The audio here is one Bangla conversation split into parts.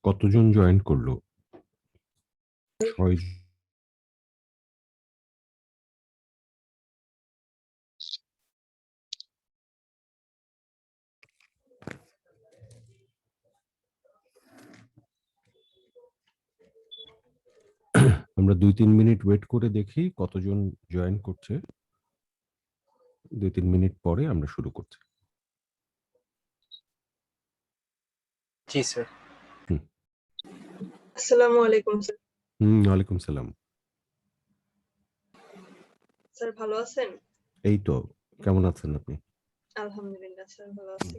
কতজন জয়েন করলো? ৬ আমরা ২-৩ মিনিট ওয়েট করে দেখি কতজন জয়েন করছে। ২-৩ মিনিট পরে আমরা শুরু করছি। জি স্যার। হুম। আসসালামু আলাইকুম স্যার। ওয়ালাইকুম সালাম। স্যার ভালো আছেন? এই তো, কেমন আছেন আপনি? আলহামদুলিল্লাহ স্যার ভালো আছি।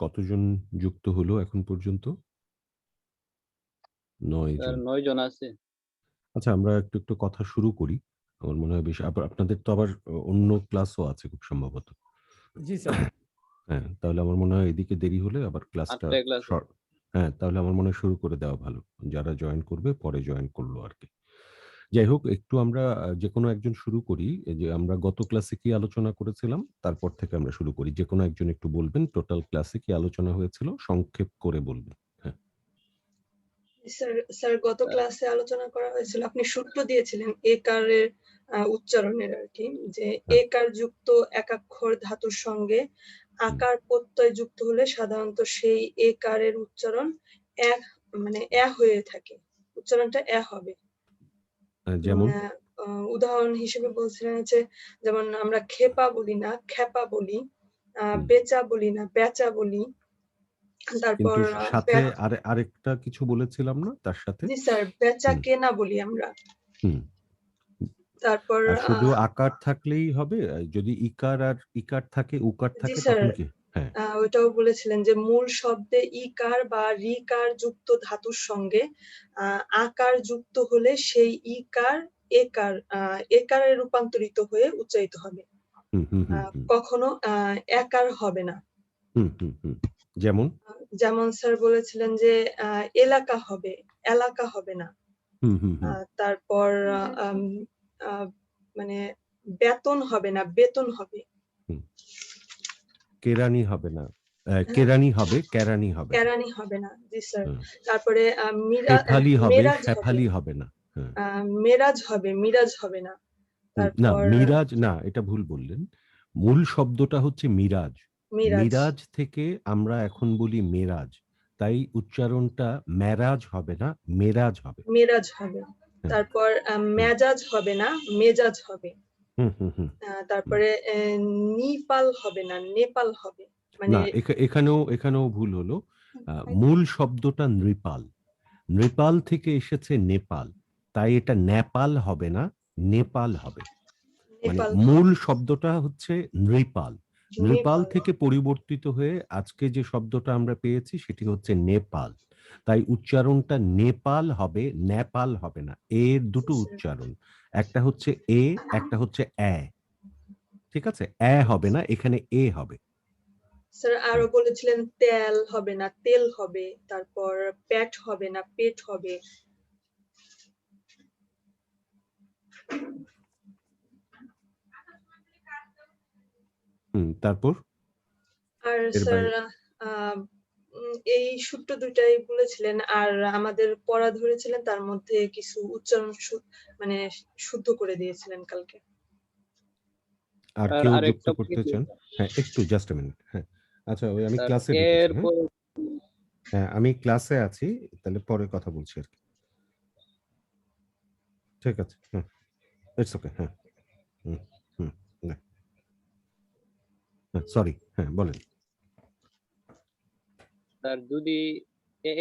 কতজন যুক্ত হলো এখন পর্যন্ত? 9 স্যার জন। 9 জন আছে। আচ্ছা, আমরা একটু, একটু কথা শুরু করি। আমার মনে হয় বেশ আপনাদের তো আবার অন্য ক্লাসও আছে খুব সম্ভবত। জি স্যার। হ্যাঁ, তাহলে আমার মনে হয় এদিকে দেরি হলে আবার ক্লাসটা 8টায় ক্লাস। হ্যাঁ, তাহলে আমার মনে হয় শুরু করে দেওয়া ভালো। যারা জয়েন করবে পরে জয়েন করলো আরকি। যাই হোক, একটু আমরা যেকোনো একজন শুরু করি। এই যে আমরা গত ক্লাসে কি আলোচনা করেছিলাম, তারপর থেকে আমরা শুরু করি। যেকোনো একজন একটু বলবেন টোটাল ক্লাসে কি আলোচনা হয়েছিল? সংক্ষেপ করে বলবেন। হ্যাঁ। স্যার গত ক্লাসে আলোচনা করা হয়েছিল, আপনি সূত্র দিয়েছিলেন একারের উচ্চারণের আর কি, যে হ্যাঁ। একার যুক্ত একাক্ষর ধাতুর সঙ্গে আকার প্রত্যয় যুক্ত হলে সাধারণত সেই একারের উচ্চারণ মানে হয়ে থাকে, উচ্চারণটা হবে। যেমন? উদাহরণ হিসেবে বলছিলেন যে, যেমন আমরা খেপা বলি না খ্যাপা বলি, হুম। বেচা বলি না বেচা বলি। তারপর কিন্তু সাথে আরেকটা কিছু বলেছিলাম না তার সাথে? জি স্যার, বেচা হুম। কেনা বলি আমরা। হুম। তারপর আর শুধু আকার থাকলেই হবে? যদি ইকার থাকে, উকার জি থাকে স্যার, তখন কি? হ্যাঁ। ওইটাও বলেছিলেন যে মূল শব্দে ইকার বা রিকার যুক্ত ধাতুর সঙ্গে আকার যুক্ত হলে সেই ইকার একারে রূপান্তরিত হয়ে উচ্চারিত হবে। হুম, হুম, হুম, হুম। কখনো একার হবে না। হুম, হুম, হুম। যেমন? যেমন স্যার বলেছিলেন যে এলাকা হবে, এলাকা হবে না। হুম, হুম, হুম। তারপর আম আ মানে বেতন হবে না, বেতন হবে। হুম। কেরানি হবে না। কেরানি হবে, কেরানি হবে। কেরানি হবে না। জি স্যার। হুম। তারপরে হেফালি হবে, মেরাজ হবে। শেফালি হবে না। হ্যাঁ। মেরাজ হবে, মিরাজ হবে না। না, তারপর মিরাজ না, এটা ভুল বললেন। মূল শব্দটা হচ্ছে মিরাজ। মিরাজ। মিরাজ থেকে আমরা এখন বলি মেরাজ। তাই উচ্চারণটা মেরাজ হবে না, মেরাজ হবে। মেরাজ হবে। হ্যাঁ। তারপর হুম। মেজাজ হবে না, মেজাজ হবে। হুম, হুম, হুম। তারপরে নিপাল হবে না, নেপাল হবে। মানে না, এখানেও ভুল হলো। মূল শব্দটা নৃপাল। নৃপাল থেকে এসেছে নেপাল। তাই এটা নেপাল হবে না, নেপাল হবে। মানে নেপাল মূল হবে। শব্দটা হচ্ছে নৃপাল। নৃপাল নেপাল। থেকে পরিবর্তিত হয়ে আজকে যে শব্দটা আমরা পেয়েছি সেটি হচ্ছে নেপাল। তাই উচ্চারণটা নেপাল হবে, নেপাল হবে না। এর দুটো উচ্চারণ। একটা হচ্ছে এ, একটা হচ্ছে অ্যা। ঠিক আছে? অ্যা হবে না, এখানে এ হবে। স্যার আরো বলেছিলেন তেল হবে না, তেল হবে। তারপর পেট হবে না, পেট হবে। তারপর? আর এর স্যার বাইরে? এই সূত্র ২ টাই বলেছিলেন। আর আমাদের পড়া ধরেছিলেন, তার মধ্যে কিছু উচ্চারণ মানে শুদ্ধ করে দিয়েছিলেন কালকে। আর স্যার কেউ যুক্ত আরেকটা করতে চান? হ্যাঁ, একটু জাস্ট a মিনিট। হ্যাঁ। আচ্ছা, আমি স্যার ক্লাসে ঢুকেছি, হ্যাঁ? এরপর হ্যাঁ, আমি ক্লাসে আছি। তাহলে পরে কথা বলছি আরকি। ঠিক আছে। It's okay. হ্যাঁ। হুম, হুম। না। সরি। হ্যাঁ, বলেন। স্যার যদি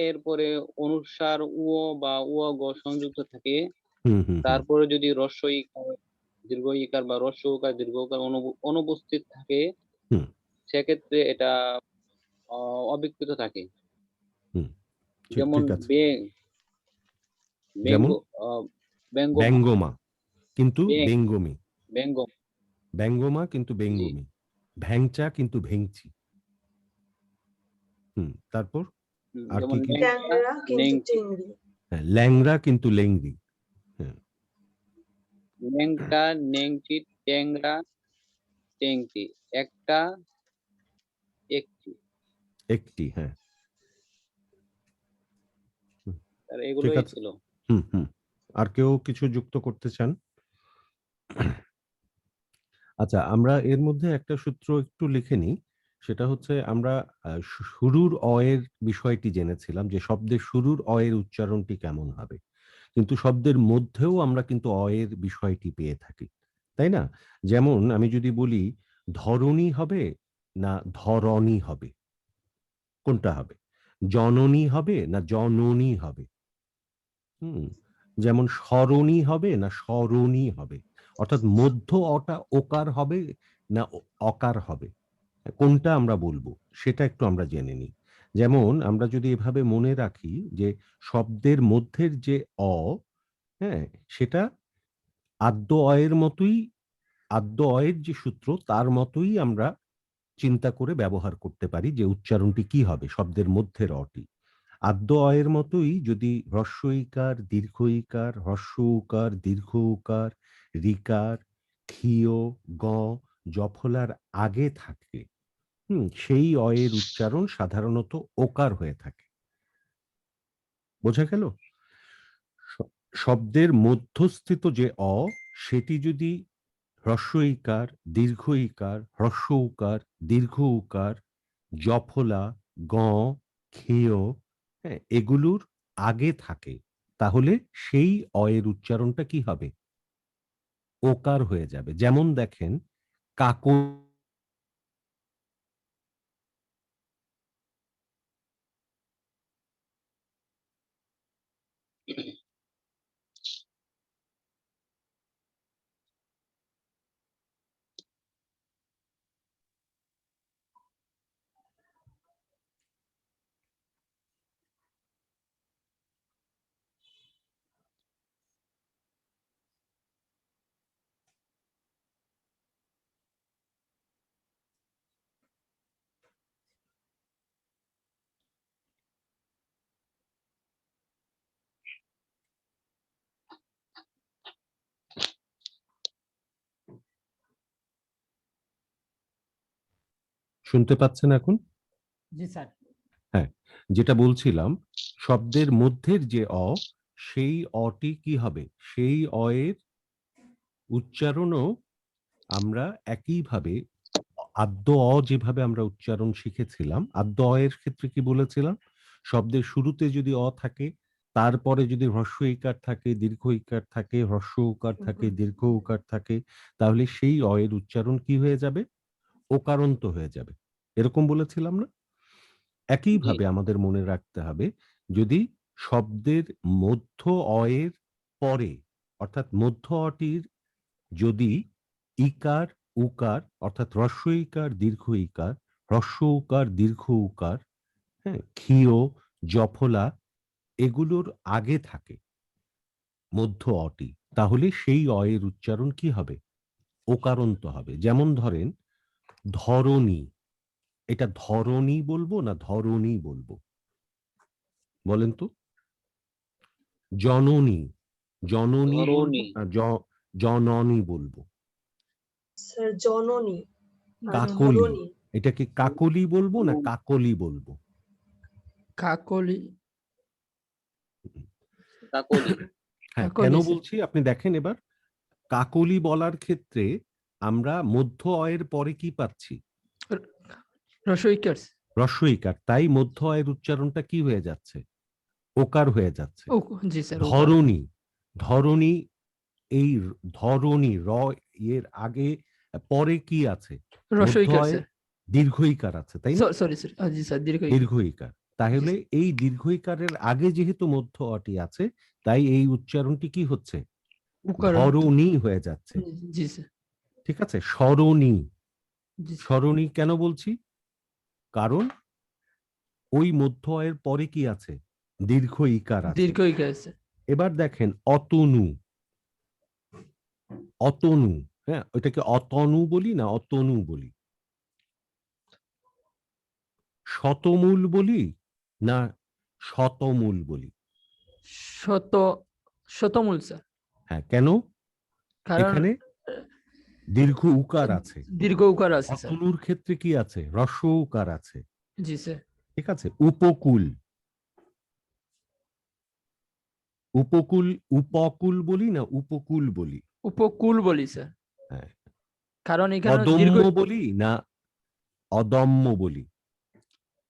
এর পরে অনুস্বার উ বা গ সংযুক্ত থাকে, হুম, হুম, হুম। তারপরে যদি হ্রস্ব ইকার, দীর্ঘ ইকার বা হ্রস্ব উকার, দীর্ঘ উকার অনুপস্থিত থাকে, হুম। সেক্ষেত্রে এটা অবিকৃত থাকে। হুম। যেমন ঠিক আছে। ব্যঙ্গ যেমন? ব্যঙ্গমা, ব্যঙ্গমা। কিন্তু ব্যাং ব্যঙ্গমী। ব্যঙ্গম ব্যঙ্গমা কিন্তু বেঙ্গমি, ভ্যাংচা কিন্তু ভেংচি। তারপর আর যেমন কি? ট্যাংরা কিন্তু নেংটি, চিংড়ি। হ্যাঁ, ল্যাংড়া কিন্তু লেংড়ি। হ্যাঁ, ন্যাংটা, নেংটি, ট্যাংরা, টেংটি, একটা, একটি। একটি। হ্যাঁ, আর ঠিক এগুলোই আছে। ছিল। হুম। আর কেউ কিছু যুক্ত করতে চান? আচ্ছা, আমরা এর মধ্যে একটা সূত্র একটু লিখে নিই। সেটা হচ্ছে আমরা শুরুর এর বিষয়টি জেনেছিলাম যে শব্দের শুরুর এর উচ্চারণটি কেমন হবে। কিন্তু শব্দের মধ্যেও আমরা কিন্তু এর বিষয়টি পেয়ে থাকি। তাই না? যেমন আমি যদি বলি ধরণী হবে না ধরণী হবে? কোনটা হবে? জননী হবে না জননী হবে? হুম। যেমন স্মরণী হবে না স্মরণী হবে? অর্থাৎ মধ্য অটা ওকার হবে না অকার হবে? কোনটা আমরা বলবো সেটা একটু আমরা জেনে নিই। যেমন আমরা যদি এভাবে মনে রাখি যে শব্দের মধ্যের যে হ্যাঁ, সেটা আদ্য অয়ের মতোই, আদ্য অয়ের যে সূত্র তার মতোই আমরা চিন্তা করে ব্যবহার করতে পারি যে উচ্চারণটি কি হবে শব্দের মধ্যের অটি। আদ্য অয়ের মতোই যদি হ্রস্ব ইকার, দীর্ঘ ইকার, হ্রস্ব উকার, দীর্ঘ উকার, রিকার, ক্ষীয়, গ, জফলার আগে থাকে, সেই অয়ের উচ্চারণ সাধারণত ওকার হয়ে থাকে। বোঝা গেল? শব্দের মধ্যস্থিত যে সেটি যদি হ্রস্ব ইকার, দীর্ঘ ইকার, হ্রস্ব উকার, দীর্ঘ উকার, জফলা, গ, ক্ষেয়, হ্যাঁ, এগুলোর আগে থাকে, তাহলে সেই এর উচ্চারণটা কি হবে? ওকার হয়ে যাবে। যেমন দেখেন কাকো, শুনতে পাচ্ছেন এখন? জি স্যার। হ্যাঁ, যেটা বলছিলাম শব্দের মধ্যের যে সেই অটি কি হবে? সেই এর উচ্চারণও আমরা একইভাবে আদ্য যেভাবে আমরা উচ্চারণ শিখেছিলাম, আদ্য এর ক্ষেত্রে কি বলেছিলাম? শব্দের শুরুতে যদি থাকে, তারপরে যদি হ্রস্ব ইকার থাকে, দীর্ঘ ইকার থাকে, হ্রস্ব উকার থাকে, দীর্ঘ উকার থাকে, তাহলে সেই এর উচ্চারণ কি হয়ে যাবে? ওকারান্ত হয়ে যাবে। এরকম বলেছিলাম না? জি, একইভাবে আমাদের মনে রাখতে হবে যদি শব্দের মধ্য এর পরে, অর্থাৎ মধ্য অটির যদি ইকার, উকার অর্থাৎ হ্রস্ব ইকার, দীর্ঘ ইকার, হ্রস্ব উকার, দীর্ঘ উকার, হ্যাঁ, ক্ষীয়, জফলা এগুলোর আগে থাকে মধ্য অটি, তাহলে সেই এর উচ্চারণ কি হবে? ওকারান্ত হবে। যেমন ধরেন ধরণী, এটা ধরণী বলবো না ধরণী বলবো? বলেন তো? জননী, জননী বলবো ধরণী, না জননী বলবো? স্যার জননী আর কাকলি, ধরনী। এটা কি কাকলি বলবো না কাকলি বলবো? কাকলি। কাকলি, হ্যাঁ, কাকলি কেন স্যার। বলছি আপনি দেখেন এবার। কাকলি বলার ক্ষেত্রে আমরা মধ্য এর পরে কি পাচ্ছি? রসইকার। হ্রস্ব ইকার, তাই মধ্য এর উচ্চারণটা কি হয়ে যাচ্ছে? ওকার হয়ে যাচ্ছে। ও জি স্যার, ওকার। ধরণী, ধরণী, এই ধরণী এর আগে পরে কি আছে? মধ্য রসইকার এর স্যার। দীর্ঘ ইকার আছে, তাই না? সরি স্যার, জি স্যার, দীর্ঘ ইকার। দীর্ঘ ইকার। তাহলে এই দীর্ঘ ইকারের আগে যেহেতু মধ্য অটি আছে, তাই এই উচ্চারণটি কি হচ্ছে? উকারান্ত। ধরণী হয়ে যাচ্ছে। জি স্যার। ঠিক আছে? স্মরণী, জি স্যার। স্মরণী কেন বলছি? কারণ ওই মধ্য এর পরে কি আছে? দীর্ঘ ইকার আছে। দীর্ঘ ইকার স্যার। এবার দেখেন অতনু, অতনু হ্যাঁ, ওইটাকে অতনু বলি না অতনু বলি? শতমূল বলি না শতমূল বলি? শত শতমূল স্যার। হ্যাঁ, কেন? কারণ এখানে দীর্ঘ উকার আছে। দীর্ঘ উকার আছে স্যার। অতনুর ক্ষেত্রে কি আছে? হ্রস্ব উকার আছে। জি স্যার। ঠিক আছে? উপকূল, উপকূল, উপকূল বলি না উপকূল বলি? উপকূল বলি স্যার। হ্যাঁ। কারণ এখানে দীর্ঘ অদম্য বলি না অদম্য বলি?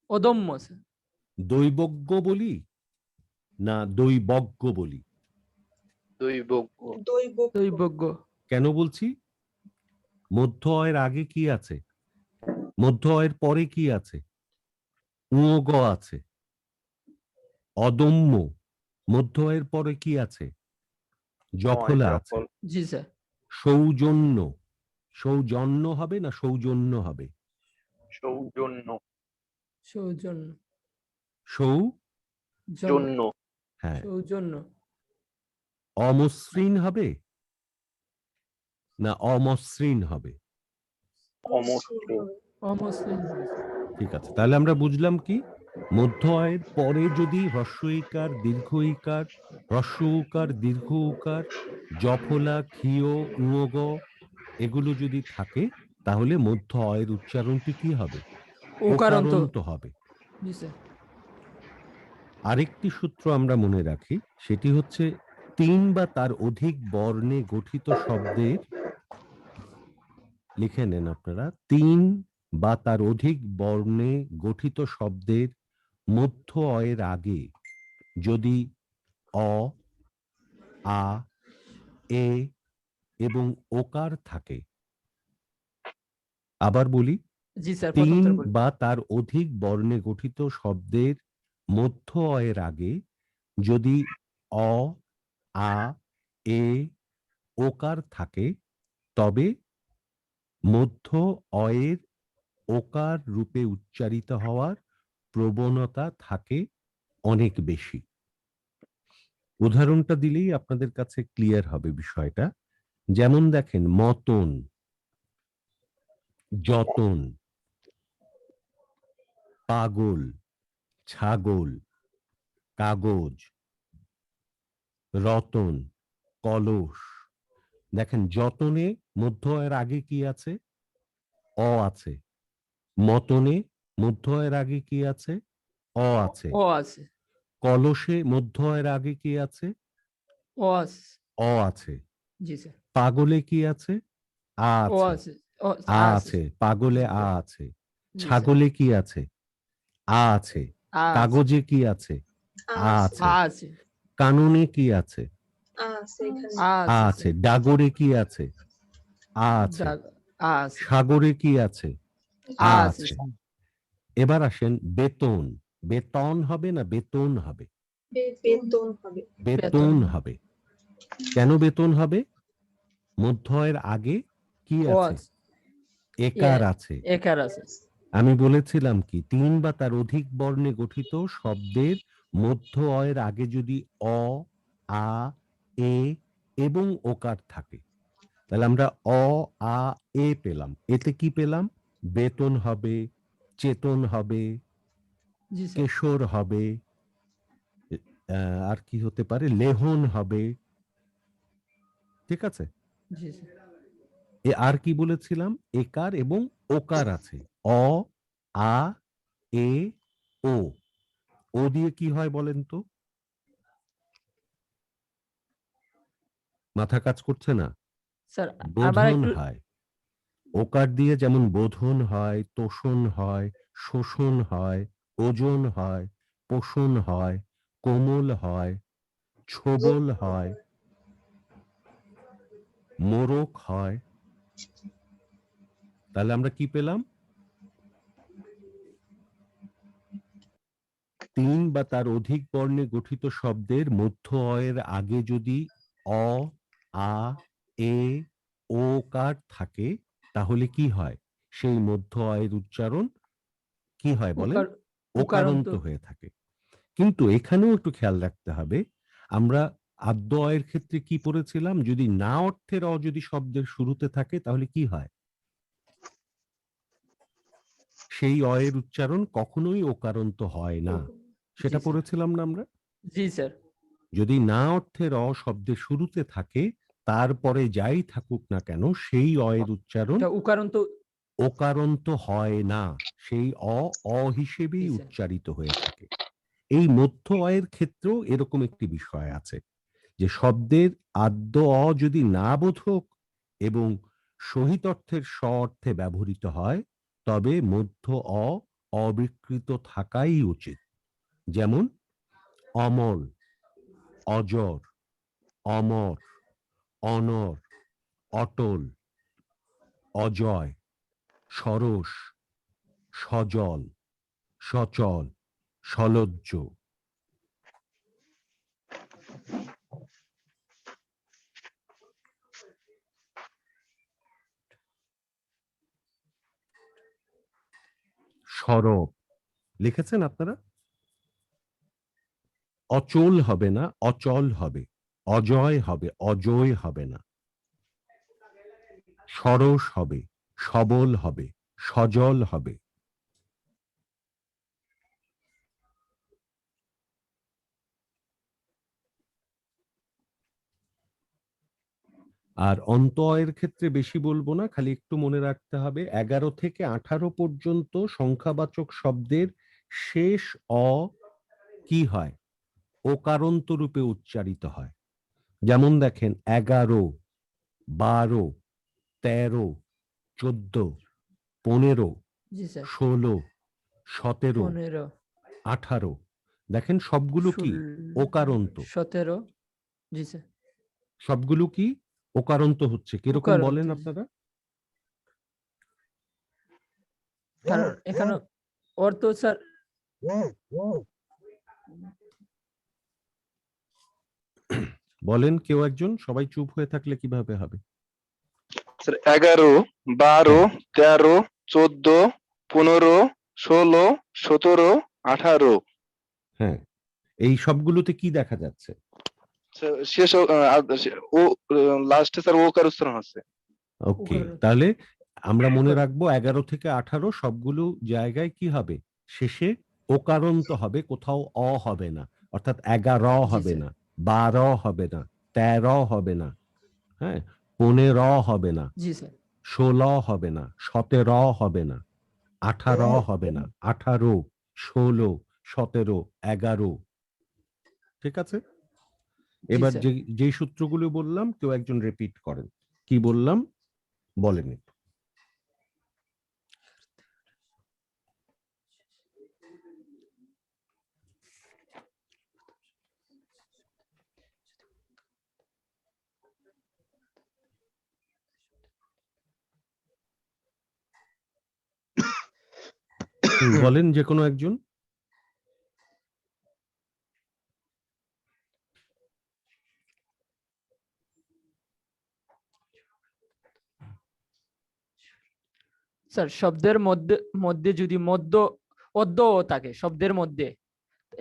অদম্য স্যার। দৈবজ্ঞ বলি না দৈবজ্ঞ বলি? দৈবজ্ঞ। দৈবজ্ঞ। দৈবজ্ঞ। কেন বলছি? মধ্য অয়ের আগে কি আছে? মধ্য অয়ের পরে কি আছে? উগ আছে। অদম্য মধ্য অয়ের পরে কি আছে? জফলা আছে। জফল। জি স্যার। সৌজন্য, সৌজন্য হবে না সৌজন্য হবে? সৌজন্য। সৌজন্য। জন্য। হ্যাঁ। সৌজন্য। অমসৃণ হবে না অমসৃণ হবে? অমসৃণ। অমসৃণ। ঠিক আছে, তাহলে আমরা বুঝলাম কি, মধ্য অয়ের পরে যদি হ্রস্ব ইকার, দীর্ঘ ইকার, হ্রস্ব উকার, দীর্ঘ উকার, জফলা, ক্ষীয়, উগ এগুলো যদি থাকে তাহলে মধ্য অয়ের উচ্চারণটি কি হবে? ওকারান্ত। ওকারান্ত হবে। জি স্যার। আরেকটি সূত্র আমরা মনে রাখি, সেটি হচ্ছে ৩ বা তার অধিক বর্ণে গঠিত শব্দের, লিখে নেন আপনারা, ৩ বা তার অধিক বর্ণে গঠিত শব্দের মধ্য অয়ের আগে যদি অ, আ, এ এবং ওকার থাকে। আবার বলি, জি স্যার। ৩ প্রথমটা বলি। বা তার অধিক বর্ণে গঠিত শব্দের মধ্য অয়ের আগে যদি অ, আ, এ, ওকার থাকে তবে মধ্য অয়ের ওকার রূপে উচ্চারিত হওয়ার প্রবণতা থাকে অনেক বেশি। উদাহরণটা দিলেই আপনাদের কাছে ক্লিয়ার হবে বিষয়টা। যেমন দেখেন, মতন, যতন, পাগল, ছাগল, কাগজ, রতন, কলস। দেখেন, যতনে মধ্য অয়ের আগে কি আছে? অ আছে। মতনে মধ্য অয়ের আগে কি আছে? অ আছে। ও আছে। কলসে মধ্য অয়ের আগে কি আছে? ও আছে। অ আছে। জি স্যার। পাগলে কি আছে? আ ও আছে। আছে। ও আ আছে। আছে। পাগলে আ আছে। জি স্যার। ছাগলে কি আছে? আ আছে। আ আছে। কাগজে কি আছে? আ আছে। আ আছে। কাননে কি আছে? আছে এখানে। আ আ আছে আছে। স্যার। ডাগরে কি আছে? আ আছে। আ আছে। সাগরে কি আছে? আ আ আছে। আছে। এবার আসেন বেতন। বেতন হবে না বেতন হবে? বেতন হবে। বেতন হবে। কেন বেতন হবে? মধ্য অয়ের আগে কি ও আছে? আছে। একার আছে। একার আছে। আমি বলেছিলাম কি, ৩ বা তার অধিক বর্ণে গঠিত শব্দের মধ্য অয়ের আগে যদি অ, আ, এ এবং ওকার থাকে, তাহলে আমরা অ, আ, এ পেলাম। এতে কি পেলাম? বেতন হবে, চেতন হবে, জি স্যার। কেশর হবে, আর কি হতে পারে? লেহন হবে। ঠিক আছে? জি স্যার। আর কি বলেছিলাম? একার এবং ওকার আছে। অ, আ, এ, ও। ও দিয়ে কি হয় বলেন তো? মাথা কাজ করছে না? স্যার আবার বোধন একটু। হয়। ওকার দিয়ে যেমন বোধন হয়, তোষণ হয়, শোষণ হয়, ওজন হয়, পোষণ হয়, কোমল হয়, ছোবল হয়, মোরক হয়। তাহলে আমরা কি পেলাম? ৩ বা তার অধিক বর্ণে গঠিত শব্দের মধ্য অয়ের আগে যদি অ, আ, এ, ও কার থাকে তাহলে কি হয়? সেই মধ্য অয়ের উচ্চারণ কি হয় বলেন? উকার উকারান্ত। ওকারান্ত হয়ে থাকে। কিন্তু এখানেও একটু খেয়াল রাখতে হবে, আমরা আদ্য অয়ের ক্ষেত্রে কি পড়েছিলাম, যদি না অর্থের অ যদি শব্দের শুরুতে থাকে তাহলে কি হয়, সেই অয়ের উচ্চারণ কখনোই ওকারন্ত হয় না, সেটা জি, স্যার। পড়েছিলাম না আমরা। জি স্যার। যদি না অর্থের অ শব্দের শুরুতে থাকে তারপরে যাই থাকুক না কেন সেই অয়ের উচ্চারণ এটা উকারন্ত। ওকারন্ত হয় না, সেই অ অ হিসেবেই জি স্যার। উচ্চারিত হয়ে থাকে। এই মধ্য অয়ের ক্ষেত্রেও এরকম একটি বিষয় আছে যে শব্দের আদ্য অ যদি না বোধক এবং সহিত অর্থের স অর্থে ব্যবহৃত হয় তবে মধ্য অ অবিকৃত থাকাই উচিত। যেমন অমল, অজর, অমর, অনর, অটল, অজয়, সরস, সজল, সচল, সলজ্জ। সরব লিখেছেন আপনারা? অচল হবে না, অচল হবে। অজয় হবে, অজয় হবে না। সরস হবে, সবল হবে, সজল হবে। আর অন্ত অয়ের ক্ষেত্রে বেশি বলবো না, খালি একটু মনে রাখতে হবে 11 থেকে 18 পর্যন্ত সংখ্যাবাচক শব্দের শেষ অ কি হয়, ওকারন্ত রূপে উচ্চারিত হয়। যেমন দেখেন 11, 12, 13, 14, 15, জি স্যার। 16, 17, 15, 18, দেখেন সবগুলো কি 16, ওকারন্ত। 17। জি স্যার। সবগুলো কি ওকারন্ত হচ্ছে, কিরকম উকারন্ত, বলেন জি। আপনারা? কারণ এখানে অর্থ স্যার। বলেন কেউ একজন, সবাই চুপ হয়ে থাকলে কিভাবে হবে? স্যার 11, 12, হ্যাঁ 13, 14, 15, 16, 17, 18। হ্যাঁ, এই সবগুলোতে কি দেখা যাচ্ছে? শেষ ও লাস্টে স্যার ওকার উচ্চারণ আছে। ওকে, উকারন্ত। তাহলে আমরা মনে উকার। রাখবো 11 থেকে 18 সবগুলো জায়গায় কি হবে, শেষে ওকারন্ত হবে, কোথাও অ হবে না। অর্থাৎ 11 জি হবে স্যার। না, 12 হবে না, 13 হবে না, হ্যাঁ 15 হবে না, জি স্যার। 16 হবে না, 17 হবে না, 18 হবে না, 18, 16, 17, 11। ঠিক আছে? জি এবার স্যার। যেই সূত্রগুলো বললাম কেউ একজন রিপিট করেন। কি বললাম বলেন একটু। বলেন যে কোনো একজন। স্যার শব্দের মধ্যে মধ্যে যদি অদ্য ও থাকে শব্দের মধ্যে,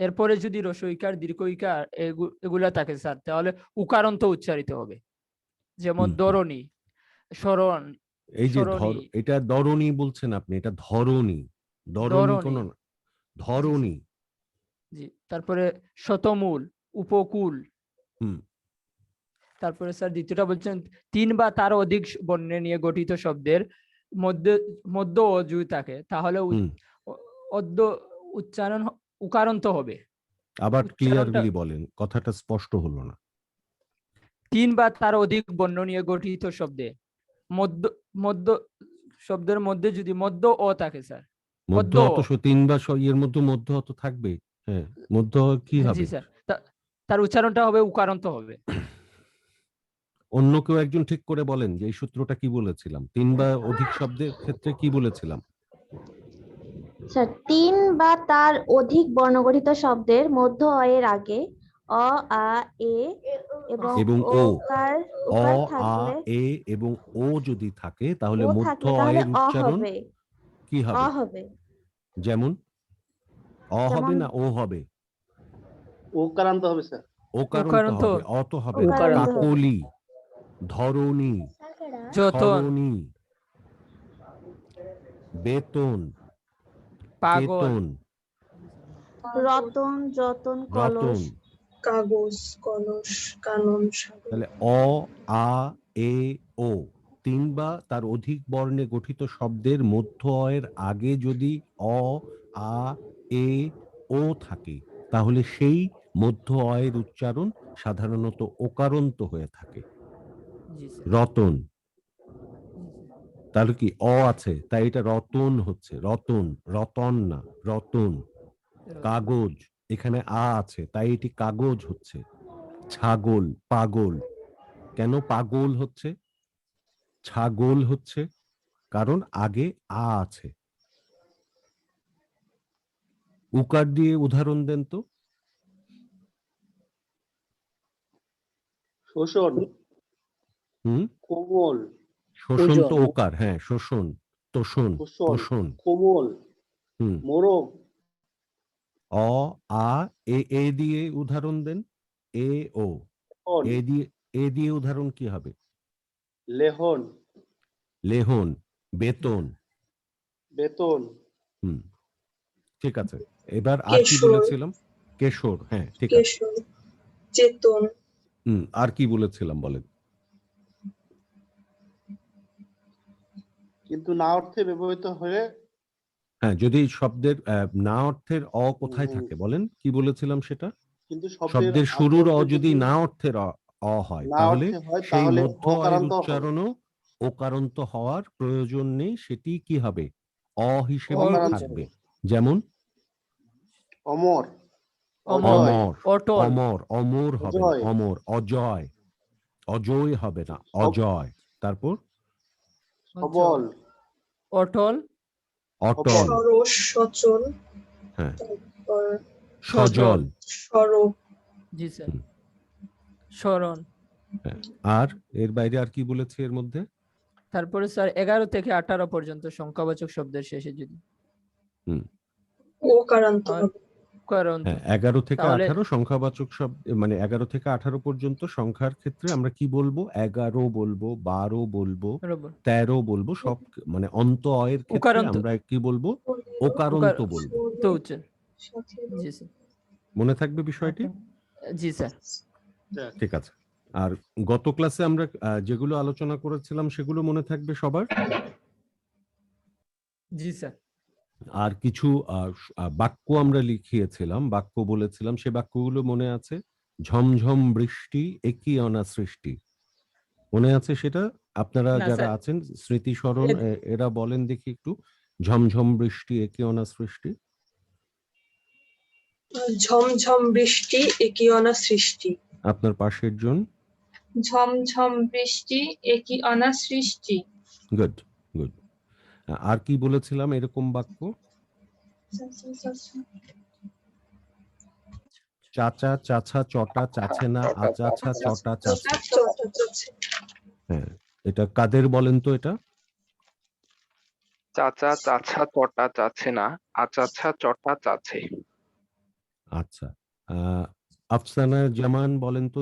এরপরে যদি রস্বইকার দীর্ঘইকার এগুলা থাকে স্যার, তাহলে উকারান্ত উচ্চারিত হবে। যেমন হুম, হুম। দরণী, স্মরণ, এই যে স্মরণী, এটা ধরণী বলছেন আপনি, এটা ধরণী, ধরণী ধরণী। কোনো না, ধরণী। জি, তারপরে শতমূল, উপকূল। হুম তারপরে স্যার দ্বিতীয়টা বলছেন 3 বা তার অধিক বর্ণে নিয়ে গঠিত শব্দের মধ্যে মধ্য ও যদি থাকে তাহলে হুম অদ্য উচ্চারণ উকারান্ত হবে। আবার উচ্চারণটা ক্লিয়ারলি বলেন, কথাটা স্পষ্ট হলো না। 3 বা তার অধিক বর্ণ নিয়ে গঠিত শব্দে মধ্য মধ্য শব্দের মধ্যে যদি মধ্য ও থাকে স্যার, মধ্য অদ্য অত অ। তিন বা এর মধ্যে মধ্য অত থাকবে। হ্যাঁ, মধ্য কি জি হবে? স্যার। তার উচ্চারণটা হবে উকারান্ত হবে। অন্য কেউ একজন ঠিক করে বলেন যে এই সূত্রটা কি বলেছিলাম, 3 বা অধিক শব্দের ক্ষেত্রে কি বলেছিলাম? স্যার 3 বা তার অধিক বর্ণগঠিত শব্দের মধ্য অয়ের আগে অ, আ, এ এবং এবং ও, ওকার অ, উকার আ, থাকলে এ এবং ও যদি থাকে তাহলে ও মধ্য থাকলে তাহলে অয়ের অ উচ্চারণ হবে। কি অ হবে? হবে। যেমন অ হবে যেমন না ও হবে? ওকারান্ত হবে স্যার। ওকারান্ত ওকারান্ত। হবে, অত হবে না। ওকারান্ত হবে। কাকলি, ধরণী, যতন, সরণী, বেতন, পাগল, কেতন, রতন, যতন, রতন। কলস, কাগজ, কলস, কানন, সাগর। তাহলে অ, আ, এ, ও 3 বা তার অধিক বর্ণে গঠিত শব্দের মধ্য অয়ের আগে যদি অ, আ, এ, ও থাকে তাহলে সেই মধ্য অয়ের উচ্চারণ সাধারণত ওকারান্ত হয়ে থাকে। জি স্যার। রতন, তাহলে কি অ আছে তাই এটা রতন হচ্ছে, রতন, রতন না, রতন। কাগজ, এখানে আ আছে তাই এটি কাগজ হচ্ছে। ছাগল, পাগল, কেন পাগল হচ্ছে, ছাগল হচ্ছে, কারণ আগে আ আছে। উকার দিয়ে উদাহরণ দেন তো। শোষণ, হুম, কোমল, শোষণ তো ওজন, ওকার, হ্যাঁ, শোষণ, তোষণ, শোষণ, পোষণ। কোমল, হুম, মোরগ, অ, আ, এ দিয়ে উদাহরণ দেন। এ, ও, অন, এ দিয়ে উদাহরণ কি হবে? লেহন, লেহন, বেতন। বেতন, হুম, ঠিক আছে। এবার আর কি কেশর, বলেছিলাম? কেশর, হ্যাঁ ঠিক আছে। কেশর, চেতন, আর কি বলেছিলাম বলেন? কিন্তু না অর্থে ব্যবহৃত হয়ে হ্যাঁ, যদি শব্দের না অর্থের অ কোথায় হুম, থাকে বলেন, কি বলেছিলাম সেটা? কিন্তু শব্দের শব্দের শুরুর অ অর্থে যদি না অর্থের অ হয় না তাহলে অর্থে হয় সেই তাহলে মধ্য অয়ের অকারান্ত হবে। উচ্চারণও ওকারান্ত হওয়ার প্রয়োজন নেই, সেটি কি হবে? অ হিসেবেই অকারান্ত থাকবে। হবে। যেমন অমর, অমর, অজয়, অমর, অটল, অমর, অমর হবে না, অজয়, অমর, অজয়, অজয় হবে না, অজয়। তারপর সবল, অটল, অটল, সরস, সচল, হ্যাঁ, তারপর সজল, সরব, জি স্যার, হুম, স্মরণ। হ্যাঁ। আর এর বাইরে আর কি বলেছি এর মধ্যে? তারপরে স্যার 11 থেকে 18 পর্যন্ত সংখ্যাবাচক শব্দের শেষে যদি হুম, ওকারান্ত আর হবে। উকারান্ত, হ্যাঁ, 11 থেকে তাহলে 18 সংখ্যাবাচক শব্দ, মানে 11 থেকে 18 পর্যন্ত সংখ্যার ক্ষেত্রে আমরা কি বলবো? 11 বলবো, 12 বলবো, বরাবর 13 বলবো, সব মানে অন্ত অয়ের ক্ষেত্রে উকারান্ত, আমরা কি বলবো? উকার ওকারান্ত বলবো। তো উচ্চারণ। জি স্যার, মনে থাকবে বিষয়টি? জি স্যার, ঠিক আছে। আর গত ক্লাসে আমরা যেগুলো আলোচনা করেছিলাম সেগুলো মনে থাকবে সবার? জি স্যার, আর কিছু বাক্য আমরা লিখিয়েছিলাম, বাক্য বলেছিলাম, সে বাক্যগুলো মনে আছে? ঝমঝম বৃষ্টি একই অনা সৃষ্টি, মনে আছে সেটা? আপনারা না যারা স্যার, আছেন স্মৃতিস্মরণ এরা বলেন দেখি একটু। ঝমঝম বৃষ্টি একই অনা সৃষ্টি। ঝমঝম বৃষ্টি একই অনা সৃষ্টি। আপনার পাশের জন। ঝমঝম বৃষ্টি একই অনা সৃষ্টি। Good, good. আর কি বলেছিলাম এরকম বাক্য? চাচা, চাছা, চটা, চাছে না, আচাছা, চটা, চাছে। হ্যাঁ, এটা কাদের বলেন তো এটা? চাচা চাছা চটা চাচ্ছে না, আচাচ্ছা চটা চাচ্ছে। আচ্ছা, আফসানা জামান বলেন তো,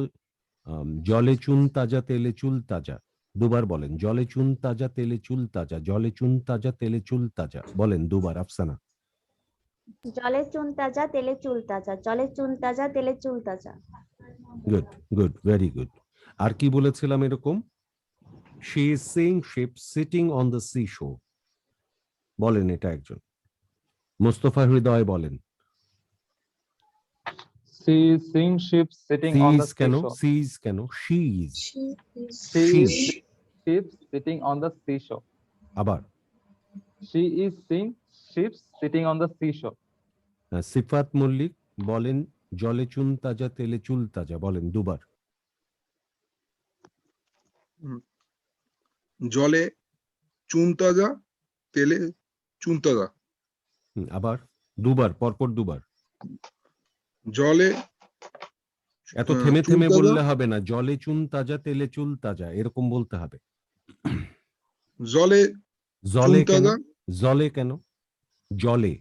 জলে চুন তাজা তেলে চুল তাজা। দুবার বলেন, জলে চুন তাজা তেলে চুল তাজা, জলে চুন তাজা তেলে চুল তাজা, বলেন দুবার আফসানা। জলে চুন তাজা, তেলে চুল তাজা, জলে চুন তাজা, তেলে চুল তাজা। Good, good, very good. আর কি বলেছিলাম এরকম? She is sing ship sitting on the sea shore, বলেন এটা একজন। মোস্তফা হৃদয় বলেন। She is seeing ships sitting on the সিজ কেন? seashore. সিজ কেন? She is, She She. is seeing ships sitting on the seashore. আবার She is seeing ships sitting on the seashore. সিফাত মল্লিক বলেন, জলে চুন তাজা তেলে চুল তাজা, বলেন দুবার। জলে চুন তাজা, তেলে চুন তাজা। আবার দুবার, পরপর দুবার। জলে এত থেমে চুন থেমে তাজা, বললে হবে না, জলে চুন তাজা তেলে চুল তাজা এরকম বলতে হবে। জলে জলে কেন? তাজা, জলে কেন? জলে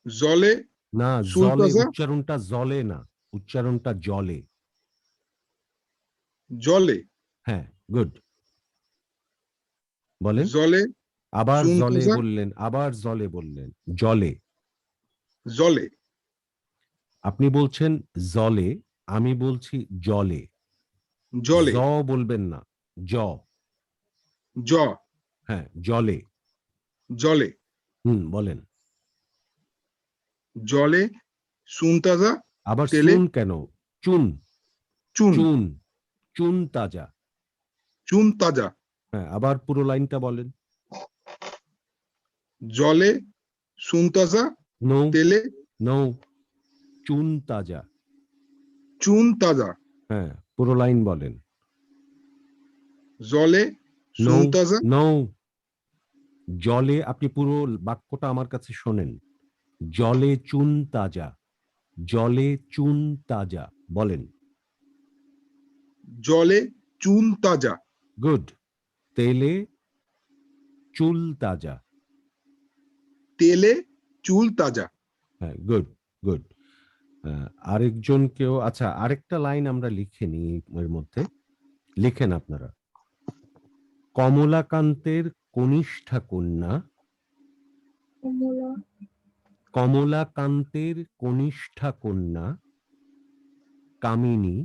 জলে না, চুন জলে তাজা, উচ্চারণটা জলে না, উচ্চারণটা জলে। জলে, হ্যাঁ, গুড। বলেন। জলে, আবার জলে চুনতাজা, বললেন, আবার জলে বললেন, জলে। জলে, আপনি বলছেন জলে, আমি বলছি জলে। জলে, জ বলবেন না, জ। জ, হ্যাঁ, জলে। জলে, বলেন। জলে, চুনতাজা, আবার তেলে, চুন কেন? চুন, চুন, চুন, চুন তাজা। চুন তাজা, হ্যাঁ, আবার পুরো লাইনটা বলেন। জলে, চুনতাজা, নৌ, তেলে, নৌ, চুন তাজা। চুন তাজা, হ্যাঁ, পুরো লাইন বলেন। জলে, নৌ, চুনতাজা, নৌ, জলে। আপনি পুরো বাক্যটা আমার কাছে শোনেন। জলে চুন তাজা, জলে চুন তাজা। বলেন। জলে, চুন তাজা, গুড। তেলে চুল তাজা। তেলে, চুল তাজা। হ্যাঁ, গুড, গুড। আরেকজন আচ্ছা, আরেকটা লাইন আমরা লিখে নিই এর মধ্যে। লিখেন আপনারা। কমলাকান্তের কনিষ্ঠা কন্যা, কমলাকান্তের কনিষ্ঠা কন্যা কামিনী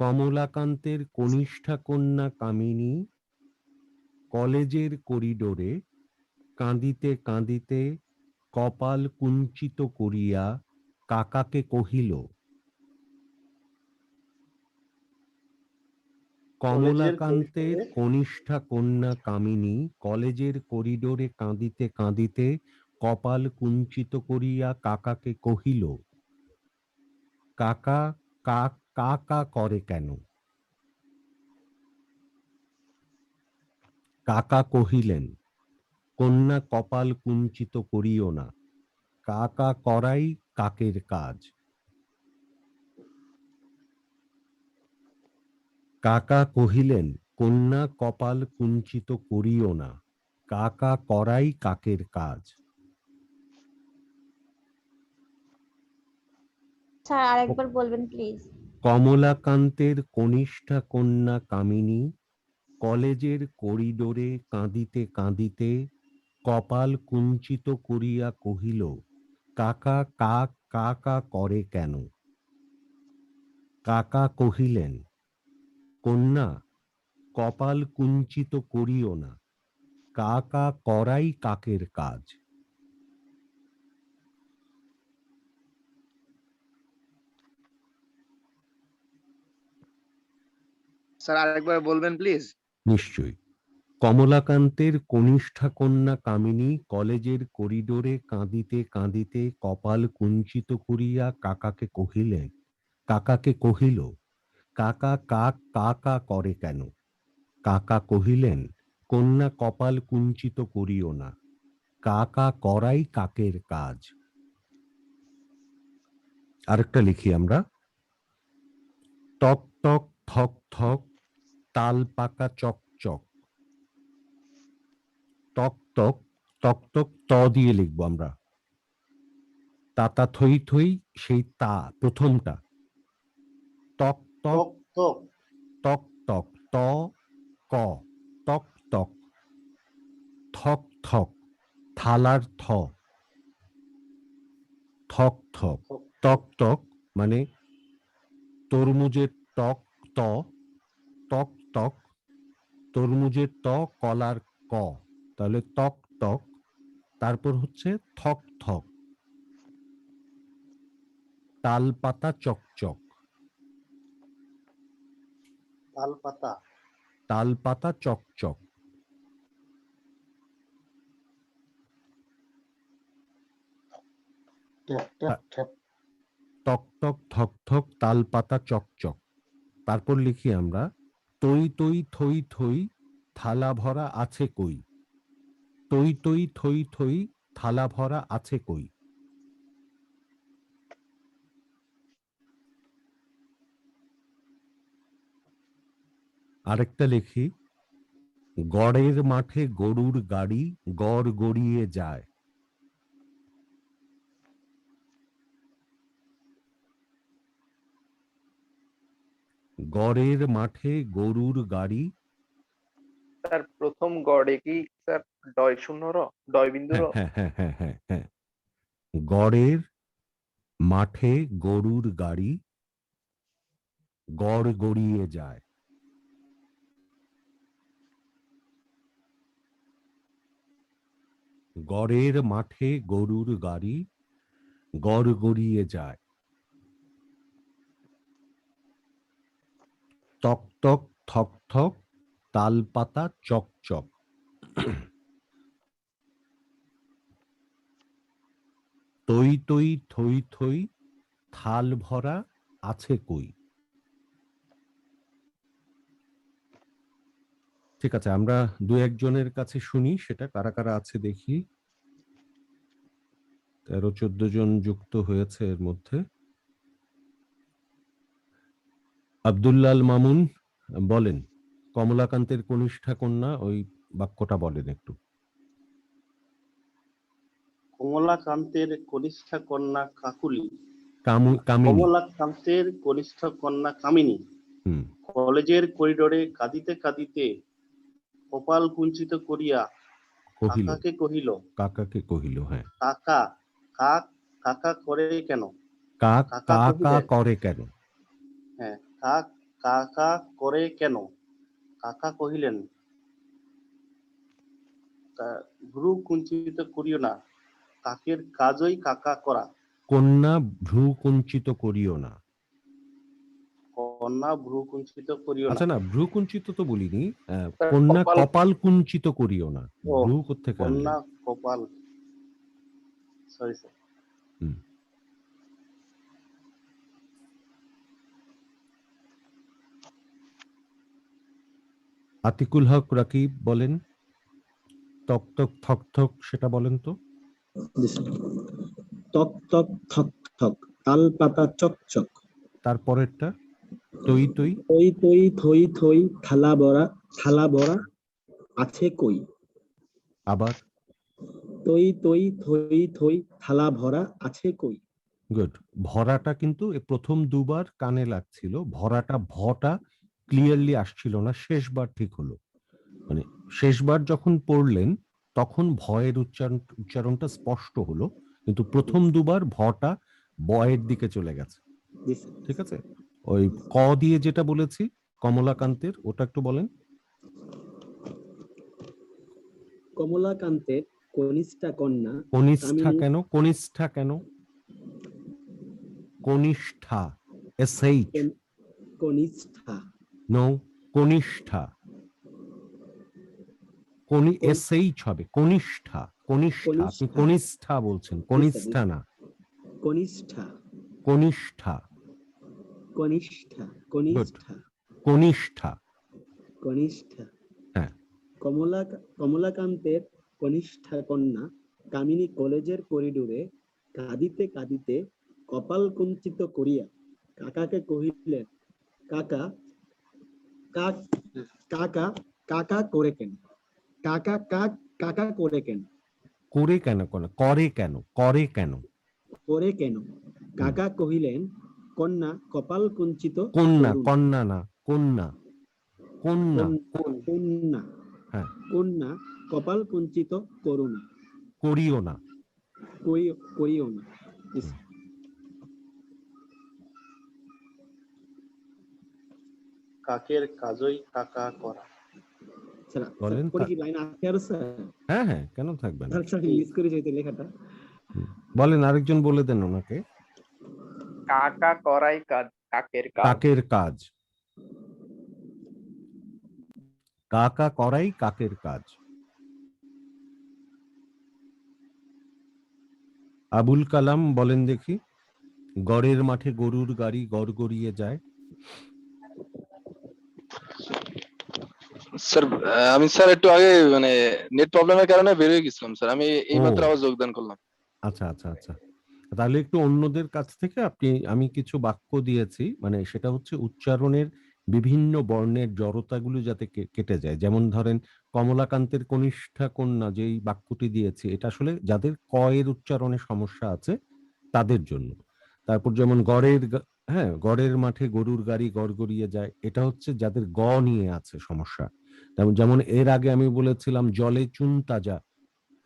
কমলাকান্তের কনিষ্ঠা কন্যা কামিনী কলেজের করিডোরে কাঁদিতে কাঁদিতে কপাল কুঞ্চিত করিয়া কাকাকে কহিল। কমলাকান্তের কনিষ্ঠা কন্যা কামিনী কলেজের করিডোরে কাঁদিতে কাঁদিতে কপাল কুঞ্চিত করিয়া কাকাকে কহিল। কাকা কাক কাকা করে কেন? কাকা কহিলেন, কন্যা কপাল কুঞ্চিত করিও না, কাকা করাই কাকের কাজ। কাকা কহিলেন, কন্যা কপাল কুঞ্চিত করিও না, কাকা করাই কাকের কাজ। স্যার আরেকবার বলবেন প্লিজ। কমলাকান্তের কনিষ্ঠা কন্যা কামিনী কলেজের করিডোরে কাঁদিতে কাঁদিতে কপাল কুঞ্চিত করিয়া কহিল, কাকা কাক কাকা করে কেন? কাকা কহিলেন, কন্যা কপাল কুঞ্চিত করিও না, কাকা করাই কাকের কাজ। স্যার আরেকবার বলবেন প্লিজ। নিশ্চয়ই। কমলাকান্তের কনিষ্ঠা কন্যা কামিনী কলেজের করিডোরে কাঁদিতে কাঁদিতে কপাল কুঞ্চিত করিয়া কাকাকে কহিল, কাকা কাক কাকা করে কেন? কাকা কহিলেন, কন্যা কপাল কুঞ্চিত করিও না, কাকা করাই কাকের কাজ। আরেকটা লিখি আমরা। টক টক থক থক তাল পাকা চকচক। টক টক, টক টক ত দিয়ে লিখবো আমরা। তাতা থই থই, সেই তা প্রথমটা। টক টক, টক টক ত ক, টক টক। থক থক, থালার থ। থক থক, টক টক মানে তরমুজের টক ত, টক টক তরমুজের ত, কলার ক, তাহলে টক টক। তারপর হচ্ছে থক থক, তাল পাতা চকচক। তাল পাতা চকচক। টক টক থক থক তাল পাতা চকচক। তারপর লিখি আমরা, তৈ তৈ থই থই থালা ভরা আছে কই। তৈ তৈ থই থই থালা ভরা আছে কই। আরেকটা লিখি, গড়ের মাঠে গরুর গাড়ি গড় গড়িয়ে যায়। গড়ের মাঠে গরুর গাড়ি। স্যার প্রথম গড়ে কি স্যার ডয় শূন্য র ডয় বিন্দু র? হ্যাঁ হ্যাঁ হ্যাঁ হ্যাঁ হ্যাঁ। গড়ের মাঠে গরুর গাড়ি গড় গড়িয়ে যায়। গড়ের মাঠে গরুর গাড়ি গড় গড়িয়ে যায়। তক তক থক থক তাল পাতা চকচক। তৈ তৈ থই থই থাল ভরা আছে কই। ঠিক আছে, আমরা দু একজনের কাছে শুনি সেটা কারা কারা আছে দেখি। 13-14 জন যুক্ত হয়েছে এর মধ্যে। আব্দুল্লাল মামুন বলেন, কমলাকান্তের কনিষ্ঠা কন্যা ওই বাক্যটা বলেন একটু। কমলাকান্তের কনিষ্ঠা কন্যা কাকুলি। কামিনী। কমলাকান্তের কনিষ্ঠ কন্যা কামিনী কলেজের করিডোরে কাঁদিতে কাঁদিতে কপাল কুঞ্চিত করিয়া কাকাকে কহিল। কাকাকে কহিল, হ্যাঁ। কাকা কাক কাকা করে কেন? কাক কাকা করে কেন? হ্যাঁ, কাক কাকা করে কেন? কাকা কহিলেন, ভ্রু কুঞ্চিত করিও না, কাকের কাজই কাকা করা। কন্যা ভ্রু কুঞ্চিত করিও না। কন্যা ভ্রু কুঞ্চিত করিও না। আচ্ছা না, ভ্রু কুঞ্চিত তো বলিনি, কন্যা কপাল কুঞ্চিত করিও না। ভ্রু কোত্থেকে? কন্যা কপাল, সরি স্যার। আতিকুল হক রাকিব বলেন, তক তক থক থক সেটা বলেন তো। তক তক থক থক তাল পাতা চকচক। তারপরেরটা তৈ তৈ তৈ তৈ থই থই থালা বড়া আছে কই। আবার তৈ তৈ থই থই থালা ভরা আছে কই। গুড। ভরাটা কিন্তু প্রথম দুবার কানে লাগছিল, ভরাটা ভটা ক্লিয়ারলি আসছিল না, শেষবার ঠিক হলো। মানে শেষবার যখন পড়লেন তখন ভয়ের উচ্চারণটা স্পষ্ট হলো, কিন্তু প্রথম দুবার ভটা বয়ের দিকে চলে গেছে। ঠিক আছে, ওই ক দিয়ে যেটা বলেছি কমলাকান্তের, ওটা একটু বলেন। কমলাকান্তের কনিষ্ঠা কন্যা। কনিষ্ঠা কেন? কনিষ্ঠা কেন? কনিষ্ঠা এসএইচ। কনিষ্ঠা নো, কনিষ্ঠা এসএইচ হবে। কনিষ্ঠা কনিষ্ঠা, আপনি কনিষ্ঠা বলছেন, কনিষ্ঠা না। কনিষ্ঠা কনিষ্ঠা কনিষ্ঠা কনিষ্ঠা কনিষ্ঠা কনিষ্ঠা। হ্যাঁ। কমলাকান্তের কনিষ্ঠা কন্যা কামিনী কলেজের করিডোরে কাঁদিতে কাঁদিতে কপাল কুঞ্চিত করিয়া কাকাকে কহিলেন, কাকা কাক কাকা কাকা করে কেন? কাকা কাক কাকা করে কেন? করে কেন? করে কেন? করে কেন? করে কেন? কাকা কহিলেন, কন্যা কপাল কুঞ্চিত। কন্যা, কন্যা না, কন্যা কন্যা কন্যা। হ্যাঁ, কন্যা কপাল কুঞ্চিত করুণা। করিও না। করিও না। কাকের কাজই কাকা করা। বলেন। হ্যাঁ হ্যাঁ, কেন থাকবে না। লেখাটা বলেন, আরেকজন বলে দেন ওনাকে। কাকা করাই কাজ কাকের কাজ। কাকের কাজ। কাকা করাই কাকের কাজ। আবুল কালাম বলেন দেখি, গড়ের মাঠে গরুর গাড়ি গড় গড়িয়ে যায়। স্যার আমি স্যার একটু আগে মানে নেট প্রবলেমের কারণে বের হয়ে গেছিলাম স্যার, আমি এইমাত্র আবার যোগদান করলাম। আচ্ছা আচ্ছা আচ্ছা, তাহলে একটু অন্যদের কাছ থেকে আমি কিছু বাক্য দিয়েছি, মানে সেটা হচ্ছে উচ্চারণের বিভিন্ন বর্ণের জড়তাগুলো যাতে কেটে যায়। যেমন ধরেন কমলাকান্তের কনিষ্ঠা কন্যা যেই বাক্যটি দিয়েছি, এটা আসলে যাদের ক এর উচ্চারণে সমস্যা আছে তাদের জন্য। তারপর যেমন গড়ের মাঠে গরুর গাড়ি গড়গড়িয়ে যায়, এটা হচ্ছে যাদের গ নিয়ে আছে সমস্যা। যেমন এর আগে আমি বলেছিলাম জলে চুন তাজা,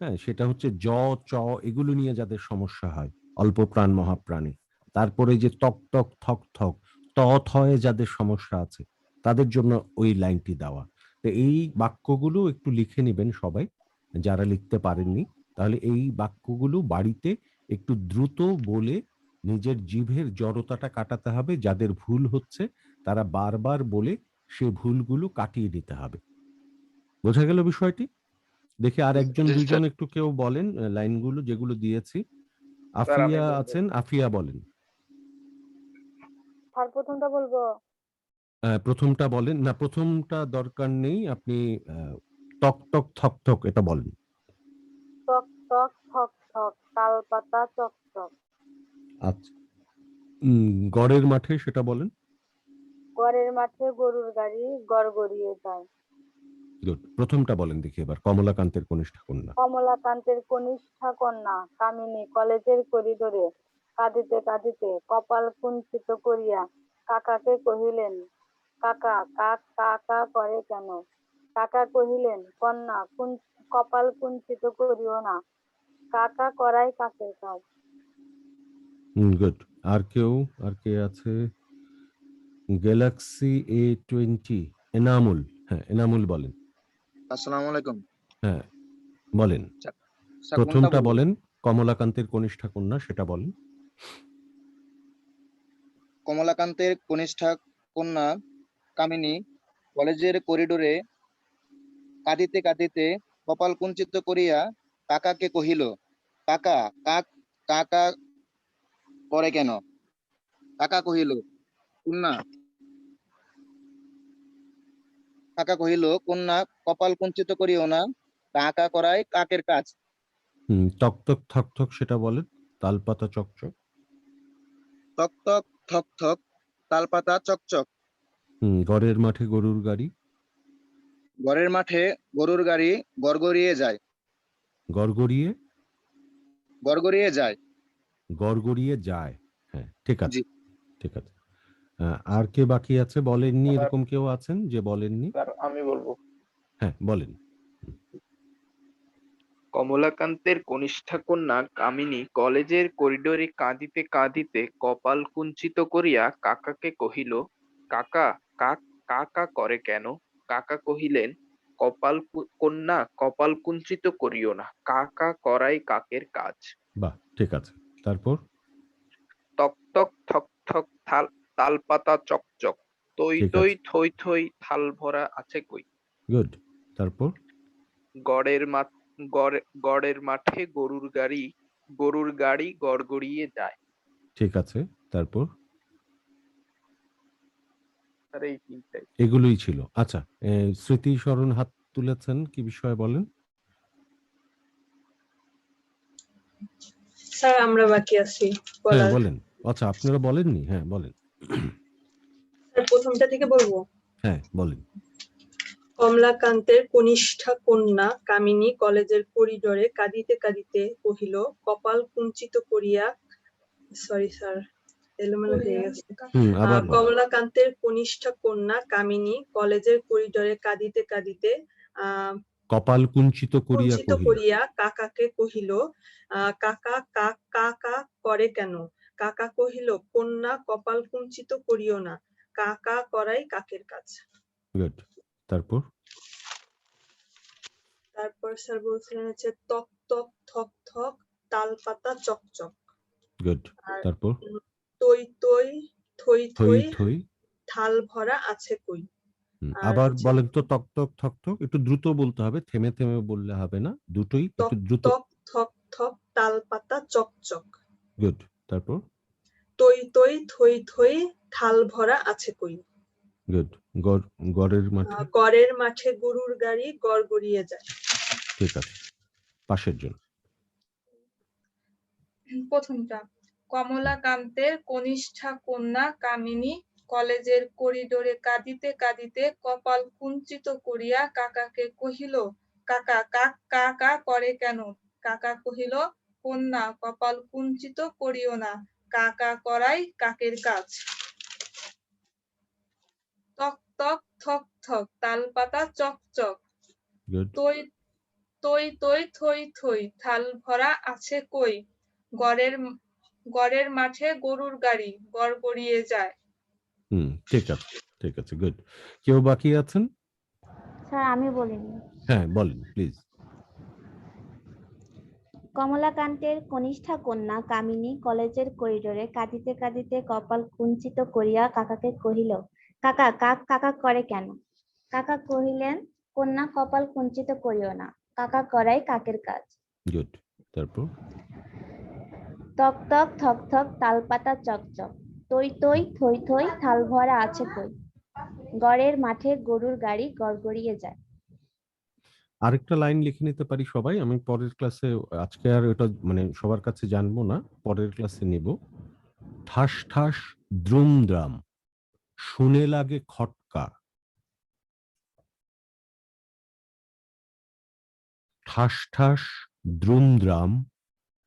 হ্যাঁ, সেটা হচ্ছে জ চ এগুলো নিয়ে যাদের সমস্যা হয়, অল্প প্রাণ মহাপ্রাণী। তারপরে যে তক তক থক থক ত থয়ে যাদের সমস্যা আছে তাদের জন্য ওই লাইনটি দেওয়া। তো এই বাক্যগুলো একটু লিখে নেবেন সবাই যারা লিখতে পারেননি, তাহলে এই বাক্যগুলো বাড়িতে একটু দ্রুত বলে নিজের জিভের জড়তাটা কাটাতে হবে। যাদের ভুল হচ্ছে তারা বারবার বলে সে ভুলগুলো কাটিয়ে নিতে হবে। বোঝা গেল বিষয়টি? দেখি আর একজন জি দুইজন স্যার। একটু কেউ বলেন লাইনগুলো যেগুলো দিয়েছি। স্যার আমি আফিয়া বলবো। আছেন, আফিয়া বলেন। স্যার প্রথমটা বলবো। প্রথমটা বলেন না, প্রথমটা দরকার নেই, আপনি টক টক থক থক এটা বলেন। টক টক ঠক ঠক তাল পাতা চকচক। আচ্ছা, গড়ের মাঠে সেটা বলেন। ঘরের মাঠে গরুর গাড়ি গড়গড়িয়ে যায়। গুড। প্রথমটা বলেন দেখি এবার, কমলাকান্তের কনিষ্ঠা কন্যা। কমলাকান্তের কনিষ্ঠা কন্যা কামিনী কলেজের করিডোরে কাঁদিতে কাঁদিতে কপাল কুঞ্চিত করিয়া কাকাকে কহিলেন, কাকা কাক কা কা করে কেন? কাকা কহিলেন, কন্যা কপাল কুঞ্চিত করিও না, কাকা করাই কাকের কাজ। গুড। আর কে আছে? Galaxy A20 Enamul. হ্যাঁ, এনামুল বলেন। আসসালামু আলাইকুম। হ্যাঁ বলেন। স্যার কোনটা প্রথমটা বলবো? বলেন, কমলাকান্তের কনিষ্ঠা কন্যা সেটা বলেন। কমলাকান্তের কনিষ্ঠা কন্যা কামিনী কলেজের করিডোরে কাঁদিতে কাঁদিতে কপাল কুঞ্চিত করিয়া কাকাকে কহিল, কাকা কাক কাকা করে কেন? কাকা কহিল, কন্যা কপাল কুঞ্চিত করিও না, কাকা করাই কাকের কাজ। টক টক থক থক সেটা বলেন। তালপাতা চকচক। তক তক থক থক তালপাতা চকচক। গড়ের মাঠে গরুর গাড়ি। ঘরের মাঠে গরুর গাড়ি গড়গড়িয়ে যায়। গড়গড়িয়ে গড়গড়িয়ে যায়। গড়গড়িয়ে যায়। হ্যাঁ, ঠিক আছে, জি ঠিক আছে। আর কে বাকি আছে বলেননি? স্যার এরকম কেউ আছেন যে বলেননি? স্যার আমি বলবো। হ্যাঁ বলেন। কমলাকান্তের কনিষ্ঠা কন্যা কামিনী কলেজের করিডোরে কাঁদিতে কাঁদিতে কপাল কুঞ্চিত করিয়া কাকাকে কহিল, কাকা কাক কা কা করে কেন? কাকা কহিলেন, কন্যা কপাল কুঞ্চিত করিও না, কাকা করাই কাকের কাজ। বাহ, ঠিক আছে। তারপর? টক টক ঠক ঠক তাল পাতা চকচক, তৈ ঠিক তৈ আছে, থই থই থাল ভরা আছে কই। গুড। তারপর? গড়ের মাঠে গরুর গাড়ি গড়গড়িয়ে যায়। ঠিক আছে। তারপর? স্যার এই তিনটাই। এগুলোই ছিল। আচ্ছা, স্মৃতি স্মরণ হাত তুলেছেন, কি বিষয়ে বলেন? স্যার আমরা বাকি আছি হ্যাঁ বলার। বলেন। আচ্ছা, আপনারা বলেননি? হ্যাঁ বলেন। স্যার প্রথমটা থেকে বলবো। হ্যাঁ বলেন। কমলাকান্তের কনিষ্ঠা কন্যা কামিনী কলেজের করিডোরে কাঁদিতে কাঁদিতে কহিল, কপাল কুঞ্চিত করিয়া, সরি স্যার এলোমেলো হয়ে গেছে। আবার কমলাকান্তের কনিষ্ঠা কন্যা কামিনী কলেজের করিডোরে কাঁদিতে কাঁদিতে কপাল কুঞ্চিত করিয়া কুঞ্চিত কহিল। করিয়া কাকাকে কহিল, কাকা কাক কা কা করে কেন? কাকা কহিল, কন্যা কপাল কুঞ্চিত করিও না, কাকা করাই কাকের কাজ। গুড। তারপর? তারপর স্যার বলছিলেন হচ্ছে তক তক থক থক তাল পাতা চকচক। গুড। আর তারপর? তৈ তৈ থই থই থই থই। থাল ভরা আছে কই। আর আবার হচ্ছে বলেন তো, টক টক থক থক একটু দ্রুত বলতে হবে, থেমে থেমে বললে হবে না, দুটোই তক একটু দ্রুত। তক থক থক তাল পাতা চকচক। গুড। তারপর? তৈ তৈ থই থই থাল ভরা আছে কই। গুড। গড়ের মাঠে গড়ের মাঠে গরুর গাড়ি গড়গড়িয়ে যায়। ঠিক আছে। পাশের জন। প্রথমটা, কমলাকান্তের কনিষ্ঠা কন্যা কামিনী কলেজের করিডোরে কাঁদিতে কাঁদিতে কপাল কুঞ্চিত করিয়া কাকাকে কহিল, কাকা কাক কা কা করে কেন? কাকা কহিল, কন্যা কপাল কুঞ্চিত করিও না, কা কা করাই কাকের কাজ। তক তক থক থক তালপাতা চক চক, গুড। তৈ তৈ তৈ থই থই থাল ভরা আছে কই, গড়ের মাঠে গরুর গাড়ি গড়গড়িয়ে যায়। ঠিক আছে, ঠিক আছে, গুড। কেউ বাকি আছেন? স্যার আমি বলিনি। হ্যাঁ, বলেন প্লিজ। কমলাকান্তের কনিষ্ঠা কন্যা কামিনী কলেজের করিডোরে কাঁদিতে কাঁদিতে কপাল কুঞ্চিত করিয়া কাকাকে কহিল, কাকা কাক কাকা করে কেন? কাকা কহিলেন, কন্যা কপাল কুঞ্চিত করিও না, কাকা করাই কাকের কাজ। গুড। তারপর? তক তক থক থক তালপাতা চকচক, তৈ তৈ থই থই থাল ভরা আছে কই, গড়ের মাঠে গরুর গাড়ি গড়গড়িয়ে যায়। আরেকটা লাইন লিখে নিতে পারি সবাই, আমি পরের ক্লাসে, আজকে আর এটা মানে সবার কাছে জানবো না, পরের ক্লাসে নিব। ঠাস ঠাস দ্রুম দ্রাম শুনে লাগে খটকা। ঠাস ঠাস দ্রুম দ্রাম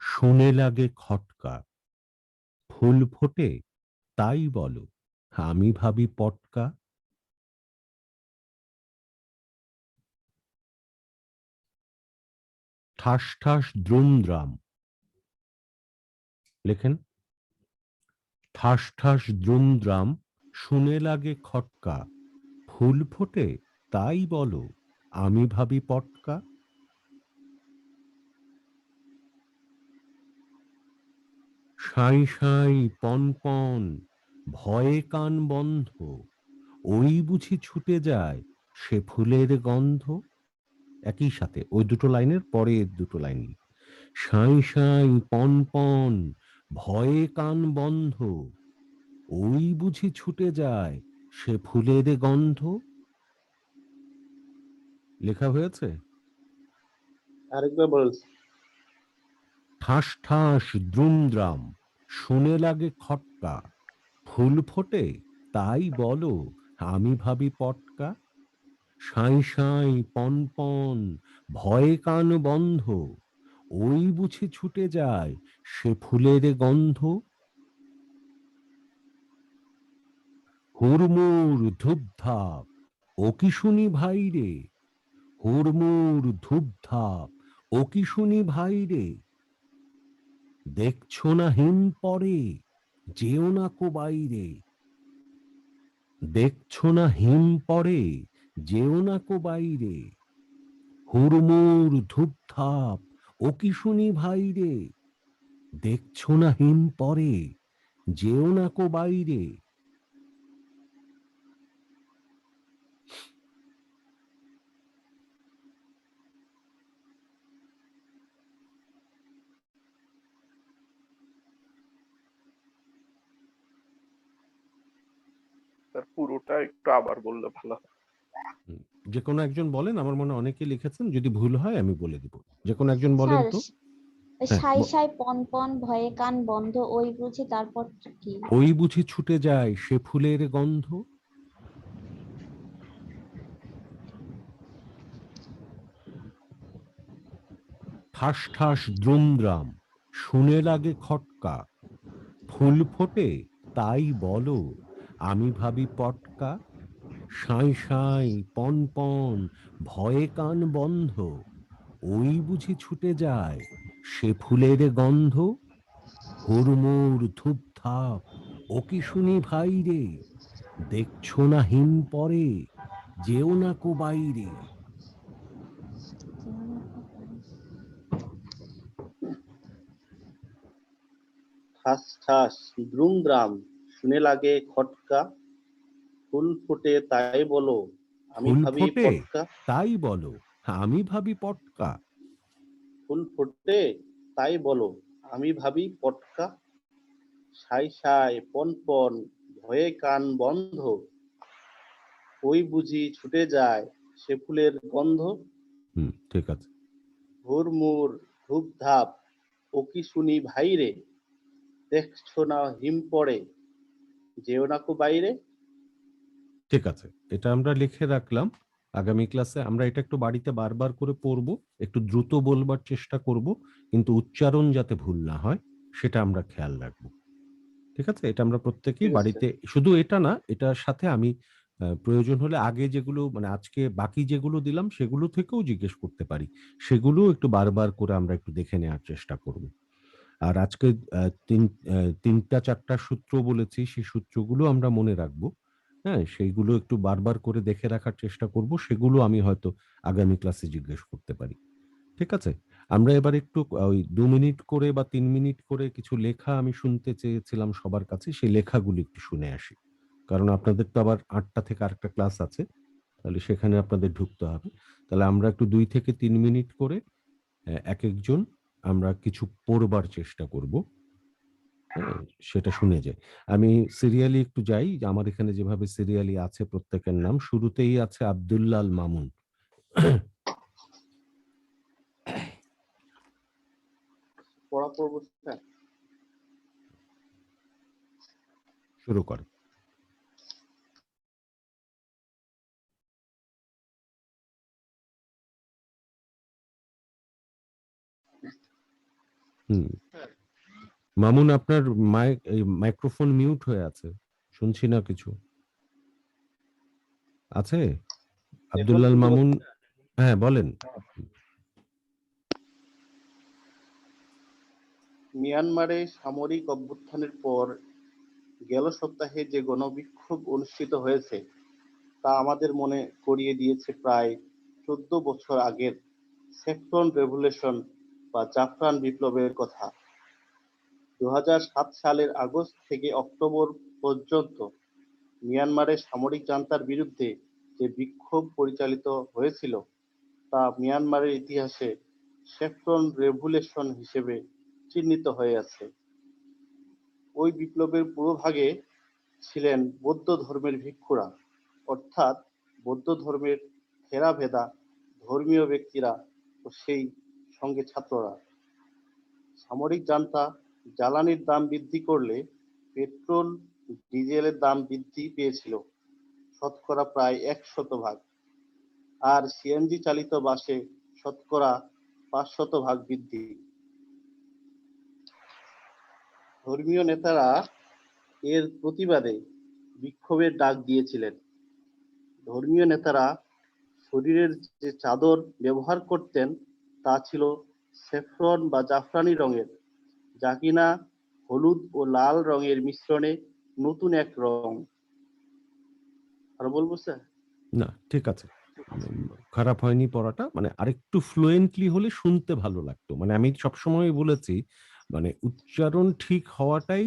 শুনে লাগে খটকা, ফুল ফোটে তাই বলো আমি ভাবি পটকা। ঠাস ঠাস দ্রুম দ্রাম লেখেন। ঠাস ঠাস দ্রুম দ্রাম শুনে লাগে খটকা, ফুল ফোটে তাই বলো আমি ভাবি পটকা। সাঁই সাঁই পন পন ভয়ে কান বন্ধ, ওই বুঝি ছুটে যায় সে ফুলের গন্ধ। একই সাথে ওই দুটো লাইনের পরে দুটো লাইন। সাঁই সাঁই পন পন ভয়ে কান বন্ধ, ওই বুঝি ছুটে যায় সে ফুলের গন্ধ। লেখা হয়েছে? আরেকবার বল। ঠাস ঠাস দ্রুম দ্রাম শুনে লাগে খটকা, ফুল ফোটে তাই বলো আমি ভাবি পটকা। সাঁই সাঁই পন পন ভয়ে কান বন্ধ, ওই বুঝি ছুটে যায় সে ফুলের গন্ধ। হুড়মুড় ধূপ ধাপ ও কি শুনি ভাই রে, হুড়মুড় ধূপ ধাপ ও কি শুনি ভাই রে, দেখছো না হিম পরে যেও না কো বাইরে। দেখছো না হিম পরে যেও না কো বাইরে, হুড়মুড় ধূপ ধাপ ও কি শুনি ভাই রে, দেখছো না হিম পরে যেও না কো বাইরে। স্যার পুরোটা একটু আবার বললে ভালো হয়। যে কোনো একজন বলেন, আমার মনে হয় অনেকে লিখেছেন, যদি ভুল হয় আমি বলে দিব। যে কোনো একজন বলেন তো। হ্যাঁ, সাই সাই পন পন ভয়ে কান বন্ধ, ওই বুঝি তারপর কি? ওই বুঝি ছুটে যায় সে ফুলের গন্ধ। ঠাস ঠাস দ্রুম দ্রাম শুনে লাগে খটকা, ফুল ফোটে তাই বলো আমি ভাবি পটকা। সাঁই সাঁই পন পন ভয়ে কান বন্ধ, ওই বুঝি ছুটে যায় সে ফুলের গন্ধ। হুড়মুড় ধূপ ধাপ ও কি শুনি ভাই রে, দেখছো না হিম পরে যেও না কো বাইরে। ঠাস ঠাস দ্রুম দ্রাম শুনে লাগে খটকা, ফুল ফোটে তাই বলো আমি ফুল ভাবি ফোটে পটকা। তাই বলো আমি ভাবি পটকা। ফুল ফোটে তাই বলো আমি ভাবি পটকা। সাই সাই পন পন ভয়ে কান বন্ধ, ওই বুঝি ছুটে যায় সে ফুলের গন্ধ। ঠিক আছে। হুড়মুড় ধূপ ধাপ ও কি শুনি ভাই রে, দেখছো না হিম পড়ে যেও না কো বাইরে। ঠিক আছে, এটা আমরা লিখে রাখলাম। আগামী ক্লাসে আমরা এটা একটু বাড়িতে বারবার করে পড়বো, একটু দ্রুত বলবার চেষ্টা করব, কিন্তু উচ্চারণ যাতে ভুল না হয় সেটা আমরা খেয়াল রাখবো। ঠিক আছে, এটা আমরা প্রত্যেকেই ঠিক আছে বাড়িতে, শুধু এটা না, এটার সাথে আমি প্রয়োজন হলে আগে যেগুলো মানে আজকে বাকি যেগুলো দিলাম সেগুলো থেকেও জিজ্ঞেস করতে পারি, সেগুলো একটু বারবার করে আমরা একটু দেখে নেওয়ার চেষ্টা করব। আর আজকে তিনটা চারটা সূত্র বলেছি, সেই সূত্রগুলো আমরা মনে রাখবো। হ্যাঁ, সেইগুলো একটু বারবার করে দেখে রাখার চেষ্টা করব, সেগুলো আমি হয়তো আগামী ক্লাসে জিজ্ঞেস করতে পারি। ঠিক আছে, আমরা এবার একটু ওই 2 মিনিট করে বা 3 মিনিট করে কিছু লেখা আমি শুনতে চেয়েছিলাম সবার কাছে, সেই লেখাগুলি একটু শুনে আসি, কারণ আপনাদের তো আবার 8টা থেকে আরেকটা ক্লাস আছে, তাহলে সেখানে আপনাদের ঢুকতে হবে। তাহলে আমরা একটু 2 থেকে 3 মিনিট করে এক একজন আমরা কিছু পড়বার চেষ্টা করব। হ্যাঁ, সেটা শুনে যাই। আমি সিরিয়ালি একটু যাই, আমার এখানে যেভাবে সিরিয়ালি আছে প্রত্যেকের নাম, শুরুতেই আছে আব্দুল্লাহ মামুন। পড়া পড়বো স্যার। শুরু কর। মামুন, আপনার মাইক্রোফোন মিউট হয়ে আছে, শুনছি না কিছু। আছে আব্দুল্লাহ মামুন? হ্যাঁ, বলেন। মিয়ানমারে সামরিক অভ্যুত্থানের পর গেল সপ্তাহে যে গণবিক্ষোভ অনুষ্ঠিত হয়েছে তা আমাদের মনে করিয়ে দিয়েছে প্রায় 14 বছর আগের স্যাফরন রেভলিউশন বা জাফরান বিপ্লবের কথা। 2007 সালের আগস্ট থেকে অক্টোবর পর্যন্ত মিয়ানমারে সামরিক জান্তার বিরুদ্ধে যে বিক্ষোভ পরিচালিত হয়েছিল তা মিয়ানমারের ইতিহাসে স্যাফরন রেভলিউশন হিসেবে চিহ্নিত হয়ে আছে। ওই বিপ্লবের পুরোভাগে ছিলেন বৌদ্ধ ধর্মের ভিক্ষুরা, অর্থাৎ বৌদ্ধ ধর্মের থেরাভেদা ধর্মীয় ব্যক্তিরা ও সেই সঙ্গে ছাত্ররা। সামরিক জান্তা জ্বালানির দাম বৃদ্ধি করলে পেট্রোল ডিজেলের দাম বৃদ্ধি পেয়েছিল শতকরা প্রায় 100%, আর সিএনজি চালিত বাসে শতকরা 500% বৃদ্ধি। ধর্মীয় নেতারা এর প্রতিবাদে বিক্ষোভের ডাক দিয়েছিলেন। ধর্মীয় নেতারা শরীরের যে চাদর ব্যবহার করতেন তা ছিল স্যাফরন বা জাফরানি রঙের, যা কিনা হলুদ ও লাল রঙের মিশ্রণে নতুন এক রং। আর বলবো স্যার? না, ঠিক আছে, খারাপ হয়নি পড়াটা, মানে আরেকটু ফ্লুয়েন্টলি হলে শুনতে ভালো লাগতো। মানে আমি সবসময় বলেছি, মানে উচ্চারণ ঠিক হওয়াটাই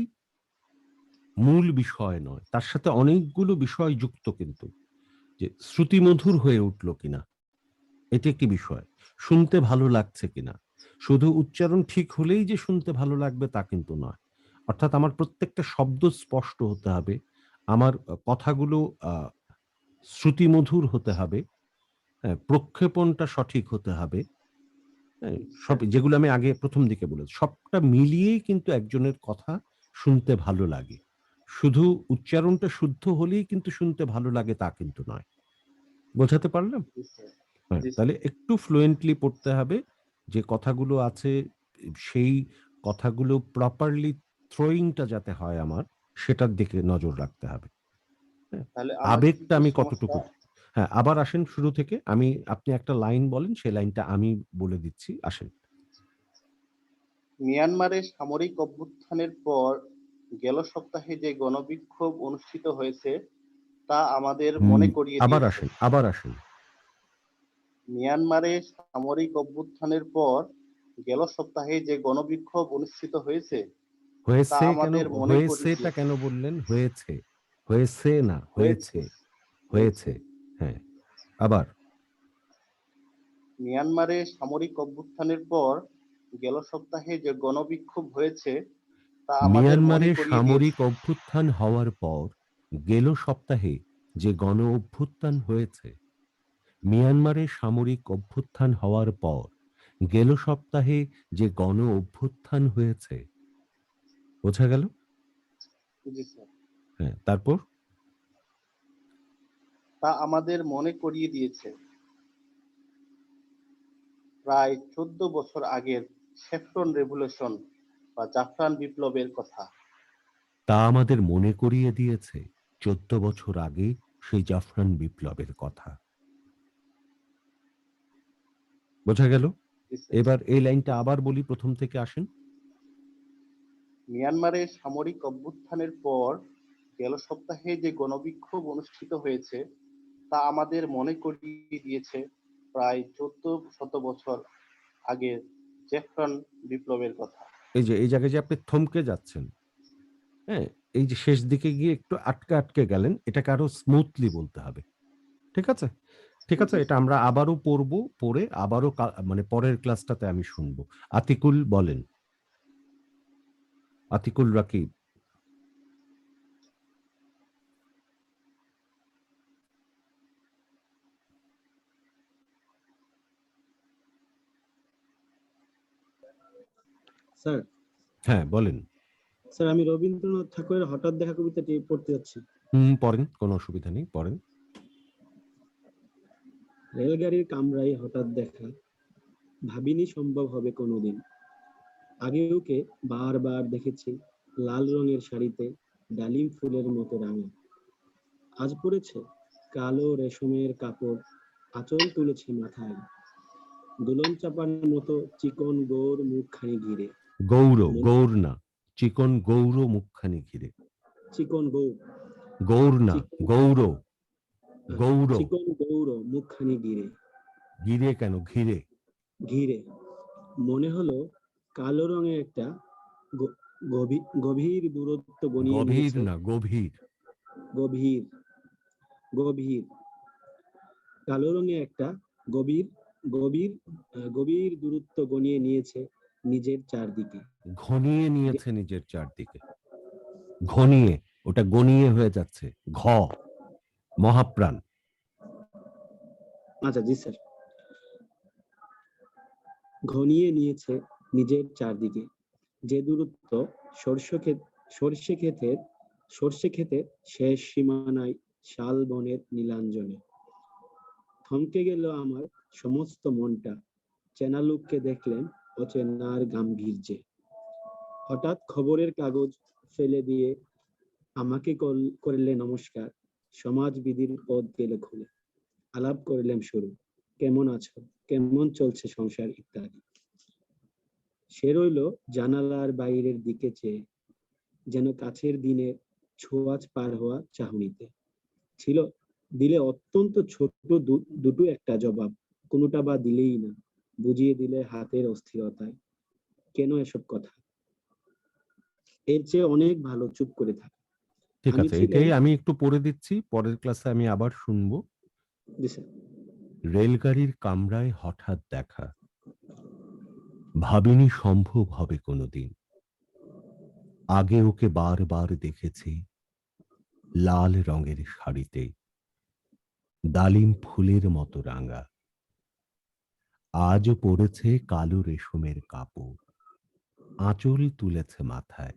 মূল বিষয় নয়, তার সাথে অনেকগুলো বিষয় যুক্ত, কিন্তু যে শ্রুতিমধুর হয়ে উঠলো কিনা এটি একটি বিষয়, শুনতে ভালো লাগছে কিনা। শুধু উচ্চারণ ঠিক হলেই যে শুনতে ভালো লাগবে তা কিন্তু নয়। অর্থাৎ আমার প্রত্যেকটা শব্দ স্পষ্ট হতে হবে, আমার কথাগুলো শ্রুতিমধুর হতে হবে, হ্যাঁ, প্রক্ষেপণটা সঠিক হতে হবে, হ্যাঁ, সব যেগুলো আমি আগে প্রথম দিকে বলেছি, সবটা মিলিয়েই কিন্তু একজনের কথা শুনতে ভালো লাগে। শুধু উচ্চারণটা শুদ্ধ হলেই কিন্তু শুনতে ভালো লাগে তা কিন্তু নয়। বোঝাতে পারলাম? হ্যাঁ, তাহলে একটু ফ্লুয়েন্টলি পড়তে হবে, যে কথাগুলো আছে সেই কথাগুলো প্রপারলি থ্রোয়িংটা যাতে হয় আমার, সেটার দিকে নজর রাখতে হবে। হ্যাঁ, তাহলে আমার আবেগটা কি আমি সমস্যা? কতটুকু, হ্যাঁ, আবার আসেন শুরু থেকে, আপনি একটা লাইন বলেন, সেই লাইনটা আমি বলে দিচ্ছি, আসেন। মিয়ানমারে সামরিক অভ্যুত্থানের পর গেল সপ্তাহে যে গণবিক্ষোভ অনুষ্ঠিত হয়েছে তা আমাদের মনে করিয়ে আবার দিয়েছে। আসেন, আবার আসেন। মিয়ানমারে সামরিক অভ্যুত্থানের পর গেল সপ্তাহে যে গণবিক্ষোভ অনুষ্ঠিত হয়েছে তা হয়েছে কেন, আমাদের মনে করিয়ে হয়েছেটা দিয়েছে। কেন বললেন? হয়েছে, হয়েছে না, হয়েছে, হয়েছে। হ্যাঁ, আবার। মিয়ানমারে সামরিক অভ্যুত্থানের পর গেল সপ্তাহে যে গণবিক্ষোভ হয়েছে তা আমাদের মনে মিয়ানমারে করিয়ে সামরিক দিয়েছে। অভ্যুত্থান হওয়ার পর গেল সপ্তাহে যে গণ অভ্যুত্থান হয়েছে, মিয়ানমারে সামরিক অভ্যুত্থান হওয়ার পর গেল সপ্তাহে যে গণ অভ্যুত্থান হয়েছে, বোঝা গেল? জি স্যার। হ্যাঁ, তারপর তা আমাদের মনে করিয়ে দিয়েছে প্রায় 14 বছর আগের স্যাফরন রেভলিউশন বা জাফরান বিপ্লবের কথা। তা আমাদের মনে করিয়ে দিয়েছে 14 বছর আগে সেই জাফরান বিপ্লবের কথা। বোঝা গেল? এবার এই লাইনটা আবার বলি, প্রথম থেকে আসেন। মিয়ানমারে সামরিক অভ্যুত্থানের পর গেল সপ্তাহে যে গণবিক্ষোভ অনুষ্ঠিত হয়েছে তা আমাদের মনে করিয়ে দিয়েছে প্রায় 14 বছর আগের জাফরান বিপ্লবের কথা। এই যে এই জায়গায় যে আপনি থমকে যাচ্ছেন, হ্যাঁ, এই যে শেষ দিকে গিয়ে একটু আটকে আটকে গেলেন, এটাকে আরো স্মুথলি বলতে হবে। ঠিক আছে? ঠিক আছে, এটা আমরা আবারও পড়বো, পড়ে আবারও মানে পরের ক্লাসটাতে আমি শুনবো। আতিকুল বলেন। আতিকুল রাকিব। স্যার, হ্যাঁ বলেন। স্যার আমি রবীন্দ্রনাথ ঠাকুরের হঠাৎ দেখা কবিতাটি পড়তে যাচ্ছি। পড়েন, কোনো অসুবিধা নেই, পড়েন। রেলগাড়ির কামরায় হঠাৎ দেখা, ভাবিনি সম্ভব হবে কোনোদিন। আগে ওকে বারবার দেখেছি লাল রঙের শাড়িতে ডালিম ফুলের মতো রাঙা। আজ পড়েছে কালো রেশমের কাপড়, আঁচল তুলেছে মাথায়, দুলন চাপার মতো চিকন গৌর মুখখানি ঘিরে। গৌর না, চিকন গৌর মুখখানি ঘিরে। চিকন গৌর, গৌর না, গৌর, গৌর। চিকন গৌর মুখখানি ঘিরে। ঘিরে কেন? ঘিরে। ঘিরে মনে হলো কালো রঙে একটা গভীর দূরত্ব গনিয়ে গভীর নিয়েছে। না, গভীর। গভীর, গভীর কালো রঙে একটা গভীর গভীর গভীর দূরত্ব গনিয়ে নিয়েছে নিজের চারদিকে। ঘনিয়ে নিয়েছে নিজের চারদিকে। ঘনিয়ে, ওটা গনিয়ে হয়ে যাচ্ছে। ঘ, মহাপ্রাণ। আচ্ছা জি স্যার। ঘনিয়ে নিয়েছে নিজের চারদিকে, যে দূরত্ব সর্ষে ক্ষেতের শেষ সীমানায় শাল বনের নীলাঞ্জনে। থমকে গেল আমার সমস্ত মনটা, চেনা লোককে দেখলেন অচেনার গাম্ভীর্যে। হঠাৎ খবরের কাগজ ফেলে দিয়ে আমাকে করলে নমস্কার, সমাজবিধির পথ গেল খুলে। আলাপ করলাম শুরু, কেমন আছো, কেমন চলছে সংসার ইত্যাদি। সে রইল জানালার বাইরের দিকে চেয়ে, যেন কাছের দিনের ছোঁয়াচ পার হওয়া চাহনিতে। দিলে অত্যন্ত ছোট দুটো একটা জবাব, কোনোটা বা দিলেই না, বুঝিয়ে দিলে হাতের অস্থিরতায়। কেন এসব কথা? এর চেয়ে অনেক ভালো চুপ করে থাকা। ঠিক আছে, এটাই আমি একটু পড়ে দিচ্ছি, পরের ক্লাসে আমি আবার শুনবো। রেলগাড়ির কামরায় হঠাৎ দেখা, ভাবিনি সম্ভব হবে কোনোদিন। আগে ওকে বারবার দেখেছি লাল রঙের শাড়িতে ডালিম ফুলের মতো রাঙা। আজও পড়েছে কালো রেশমের কাপড়, আঁচল তুলেছে মাথায়,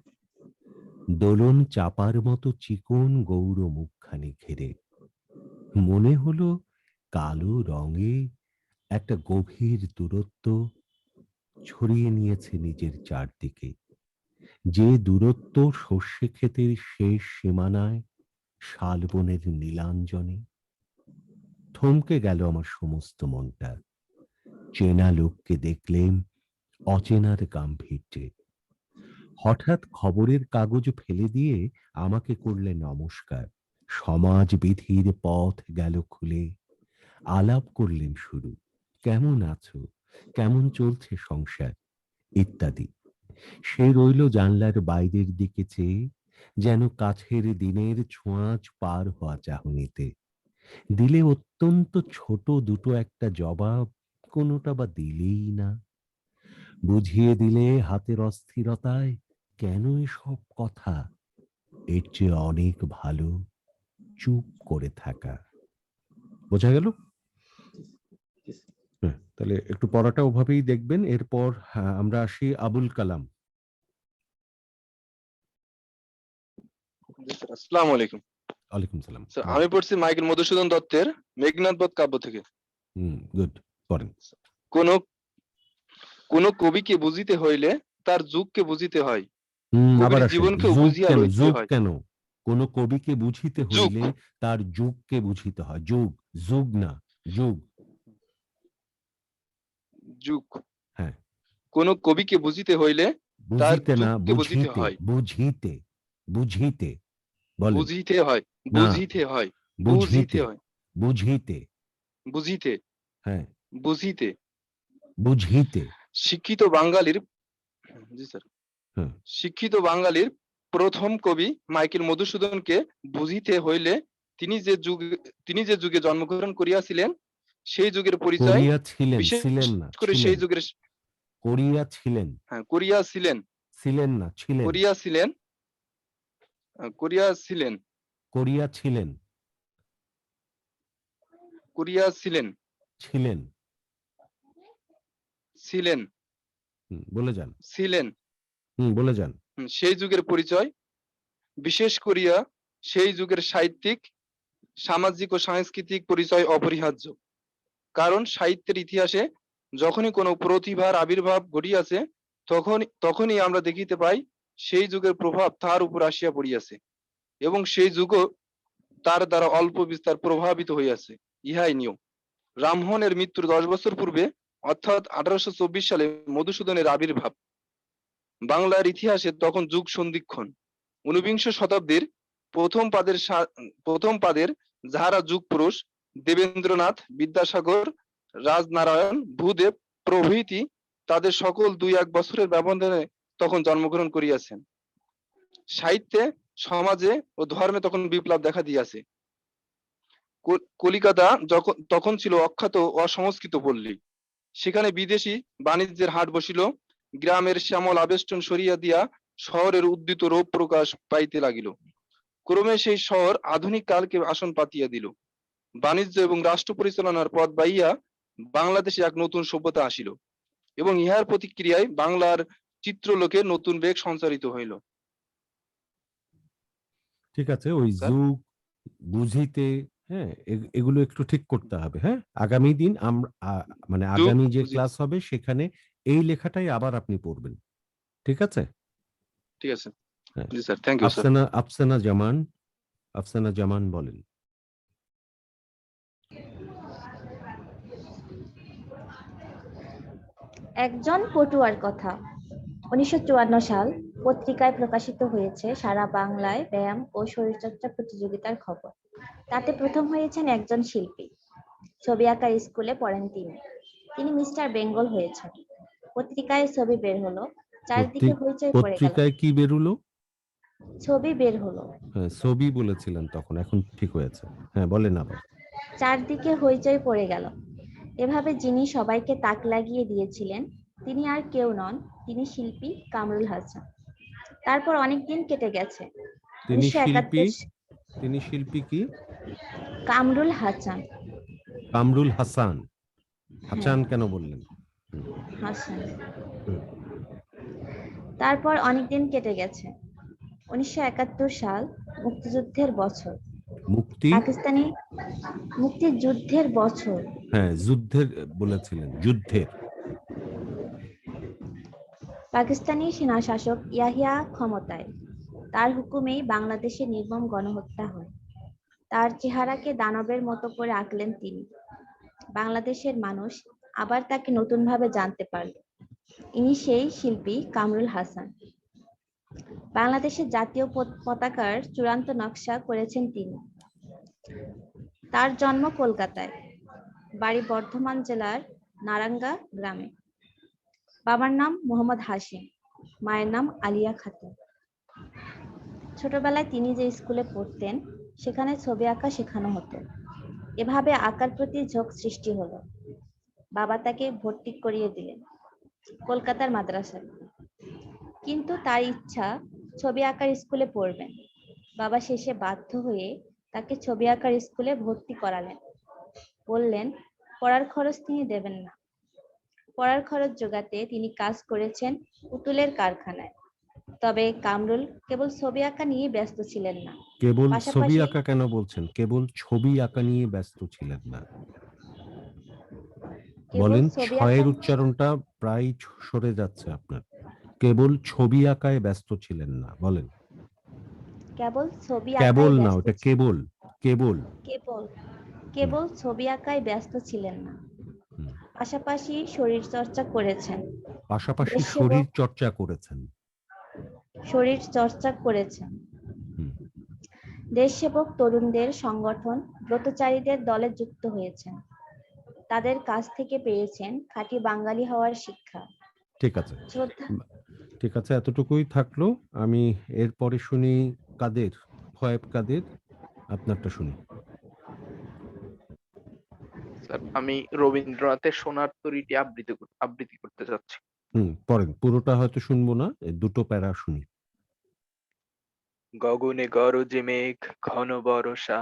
দোলন চাপার মতো চিকন গৌর মুখখানি ঘিরে। মনে হলো কালো রঙে একটা গভীর দূরত্ব ছড়িয়ে নিয়েছে নিজের চারদিকে, যে দূরত্ব সর্ষে ক্ষেতের শেষ সীমানায় শালবনের নীলাঞ্জনে। থমকে গেল আমার সমস্ত মনটা, চেনা লোককে দেখলেন অচেনার গাম্ভীর্যে। হঠাৎ খবরের কাগজ ফেলে দিয়ে আমাকে করলে নমস্কার, সমাজবিধির পথ গেল খুলে। আলাপ করলেন শুরু, কেমন আছো, কেমন চলছে সংসার ইত্যাদি। সে রইল জানলার বাইরের দিকে চেয়ে, যেন কাছের দিনের ছোঁয়াচ পার হওয়া চাহনিতে। দিলে অত্যন্ত ছোট দুটো একটা জবাব, কোনোটা বা দিলেই না, বুঝিয়ে দিলে হাতের অস্থিরতায়। কেন এসব কথা? এর চেয়ে অনেক ভালো চুপ করে থাকা। বোঝা গেল? তাহলে একটু পড়াটা ওভাবেই দেখবেন। এরপর আমরা আসি আবুল কালাম। আসসালামু আলাইকুম। ওয়ালাইকুম সালাম। স্যার বলেন। আমি পড়ছি মাইকেল মধুসূদন দত্তের মেঘনাদ বধ কাব্য থেকে। গুড, পড়েন। কোন কোন কবিকে বুঝিতে হইলে তার যুগকে বুঝিতে হয়, আবার কবির আসেন। জীবনকেও যুগ বুঝিয়া কেন? লইতে যুগ হয়। কেন? কোন কবিকে বুঝিতে যুগ হইলে তার যুগকে বুঝিতে হয়। যুগ, যুগ না, যুগ। যুগ হ্যাঁ, কোন কবিকে বুঝিতে হইলে তার বুঝিতে না, যুগকে বুঝিতে বুঝিতে, হয়। বুঝিতে, বুঝিতে বলেন। বুঝিতে হয়, না, বুঝিতে হয়, বুঝিতে বুঝিতে, হয়, বুঝিতে। বুঝিতে, হ্যাঁ, বুঝিতে। বুঝিতে। শিক্ষিত বাঙালির, জি স্যার, হ্যাঁ, শিক্ষিত বাঙালির প্রথম কবি মাইকেল মধুসূদনকে বুঝিতে হইলে তিনি যে যুগে জন্মগ্রহণ করিয়াছিলেন সেই যুগের পরিচয়, করিয়াছিলেন, বিশেষ ছিলেন না, করে ছিলেন। সেই যুগের, করিয়াছিলেন, হ্যাঁ করিয়াছিলেন, ছিলেন না, ছিলেন। করিয়াছিলেন, করিয়াছিলেন, করিয়াছিলেন, করিয়াছিলেন, ছিলেন। ছিলেন, বলে যান। ছিলেন, বলে যান। সেই যুগের পরিচয়, বিশেষ করিয়া সেই যুগের সাহিত্যিক, সামাজিক ও সাংস্কৃতিক পরিচয় অপরিহার্য। কারণ সাহিত্যের ইতিহাসে যখনই কোনো প্রতিভার আবির্ভাব ঘটিয়াছে তখনই আমরা দেখিতে পাই সেই যুগের প্রভাব তার উপর আসিয়া পড়িয়াছে এবং সেই যুগও তার দ্বারা অল্প বিস্তার প্রভাবিত হইয়াছে, ইহাই নিয়ম। রামমোহনের মৃত্যুর 10 বছর পূর্বে অর্থাৎ 1824 সালে মধুসূদনের আবির্ভাব। বাংলার ইতিহাসে তখন যুগ সন্ধিক্ষণ। 19বিংশ শতাব্দীর প্রথম পাদের যাহারা যুগ পুরুষ, দেবেন্দ্রনাথ, বিদ্যাসাগর, রাজনারায়ণ, ভূদেব প্রভৃতি তাদের সকল 2-1 বছরের ব্যবধানে তখন জন্মগ্রহণ করিয়াছেন। সাহিত্যে, সমাজে ও ধর্মে তখন বিপ্লব দেখা দিয়াছে। কলিকাতা তখন ছিল অখ্যাত অসংস্কৃত পল্লী। সেখানে বিদেশি বাণিজ্যের হাট বসিল। গ্রামের শ্যামল আবেষ্টন সরিয়া দিয়া শহরের উদ্যত রূপ প্রকাশ পাইতে লাগিল। ক্রমে সেই শহর আধুনিক কালকে আসন পাতিয়া দিল। বাণিজ্য এবং রাষ্ট্র পরিচালনার পথ বাইয়া বাংলাদেশে এক নতুন সভ্যতা আসিল এবং ইহার প্রতিক্রিয়ায় বাংলার চিত্রলোকে নতুন বেগ সঞ্চারিত হইল। ঠিক আছে, ওই যুগ, বুঝিতে, হ্যাঁ, এগুলো একটু ঠিক করতে হবে। হ্যাঁ, আগামী দিন আমরা মানে যুগ আগামী যে বুঝিতে, ক্লাস হবে সেখানে এই লেখাটাই আবার আপনি পড়বেন। ঠিক আছে? ঠিক আছে। হ্যাঁ। জি sir, thank you sir. Afsana Zaman, Afsana Zaman বলেন। একজন পটুয়ার কথা। 1954 সাল পত্রিকায় প্রকাশিত হয়েছে সারা বাংলায় ব্যায়াম ও শরীরচর্চা প্রতিযোগিতার খবর। তাতে প্রথম হয়েছেন একজন শিল্পী। ছবি আঁকার স্কুলে পড়েন তিনি মিস্টার বেঙ্গল হয়েছেন। পত্রিকায় ছবি বের হলো, চারদিকে হইচই পড়ে গেল। পত্রিকায় কি বেরুলো? ছবি বের হলো। হ্যাঁ, ছবি বলেছিলেন তখন, এখন ঠিক হয়েছে। হ্যাঁ, বলেন আবার। চারদিকে হইচই পড়ে গেল। এভাবে যিনি সবাইকে তাক লাগিয়ে দিয়েছিলেন তিনি আর কেউ নন, তিনি শিল্পী কামরুল হাসান। তারপর অনেক দিন কেটে গেছে। তিনি শিল্পী কি? কামরুল হাসান। কামরুল হাসান। হাসান কেন বললেন? হাসান। তারপর অনেক দিন কেটে গেছে। 1971 সাল মুক্তিযুদ্ধের বছর। মুক্তিযুদ্ধের বছর। হ্যাঁ, যুদ্ধের বলেছিলেন, যুদ্ধের। পাকিস্তানি সেনা শাসক ইয়াহিয়া ক্ষমতায়। তার হুকুমেই বাংলাদেশে নির্মম গণহত্যা হয়। তার চেহারাকে দানবের মতো করে আঁকলেন তিনি। বাংলাদেশের মানুষ আবার তাকে নতুনভাবে জানতে পারল। ইনি সেই শিল্পী কামরুল হাসান। বাংলাদেশের জাতীয় পতাকার চূড়ান্ত নকশা করেছেন তিনি। তার জন্ম কলকাতায়, বাড়ি বর্ধমান জেলার নারাঙ্গা গ্রামে। বাবার নাম মোহাম্মদ হাশিম, মায়ের নাম আলিয়া খাতুন। ছোটবেলায় তিনি যে স্কুলে পড়তেন সেখানে ছবি আঁকা শেখানো হতো। এভাবে আঁকার প্রতি ঝোঁক সৃষ্টি হলো। বাবা তাকে ভর্তি করিয়ে দিলেন কলকাতার মাদ্রাসায়। কিন্তু তার ইচ্ছা ছবি আঁকার স্কুলে পড়বেন। বাবা শেষে বাধ্য হয়ে তাকে ছবি আঁকার স্কুলে ভর্তি করালেন। বললেন পড়ার খরচ তিনি দেবেন না। পড়ার খরচ জোগাতে তিনি কাজ করেছেন পুতুলের কারখানায়। তবে কামরুল কেবল ছবি আঁকা নিয়ে ব্যস্ত ছিলেন না। কেবল ছবি পাশাপাশি আঁকা কেন বলছেন? কেবল ছবি আঁকা নিয়ে ব্যস্ত ছিলেন না। কেবল বলেন, ছবি ছয়ের আঁকা উচ্চারণটা প্রায় সরে যাচ্ছে আপনার। কেবল ছবি আঁকায় ব্যস্ত ছিলেন না, বলেন। কেবল ছবি কেবল আঁকায় না, ব্যস্ত ওটা কেবল কেবল। কেবল কেবল ছবি আঁকায় ব্যস্ত ছিলেন না, হুম। পাশাপাশি শরীর চর্চা করেছেন। পাশাপাশি দেশ শরীর সেবক চর্চা করেছেন। শরীর চর্চা করেছেন। হুম। দেশ সেবক তরুণদের সংগঠন ব্রতচারীদের দলে যুক্ত হয়েছেন। তাদের কাছ থেকে পেয়েছেন খাঁটি বাঙালি হওয়ার শিক্ষা। ঠিক আছে, শ্রদ্ধা ঠিক আছে, এতটুকুই থাকলো। আমি এরপরে শুনি কাদের, ফয়েব কাদের, আপনারটা শুনি। স্যার, আমি রবীন্দ্রনাথের সোনার তরীটি আবৃত্তি করতে চাচ্ছি। পড়েন, পুরোটা হয়তো শুনবো না, এই দুটো প্যারা শুনি। গগনে গরজে মেঘ ঘন বরষা,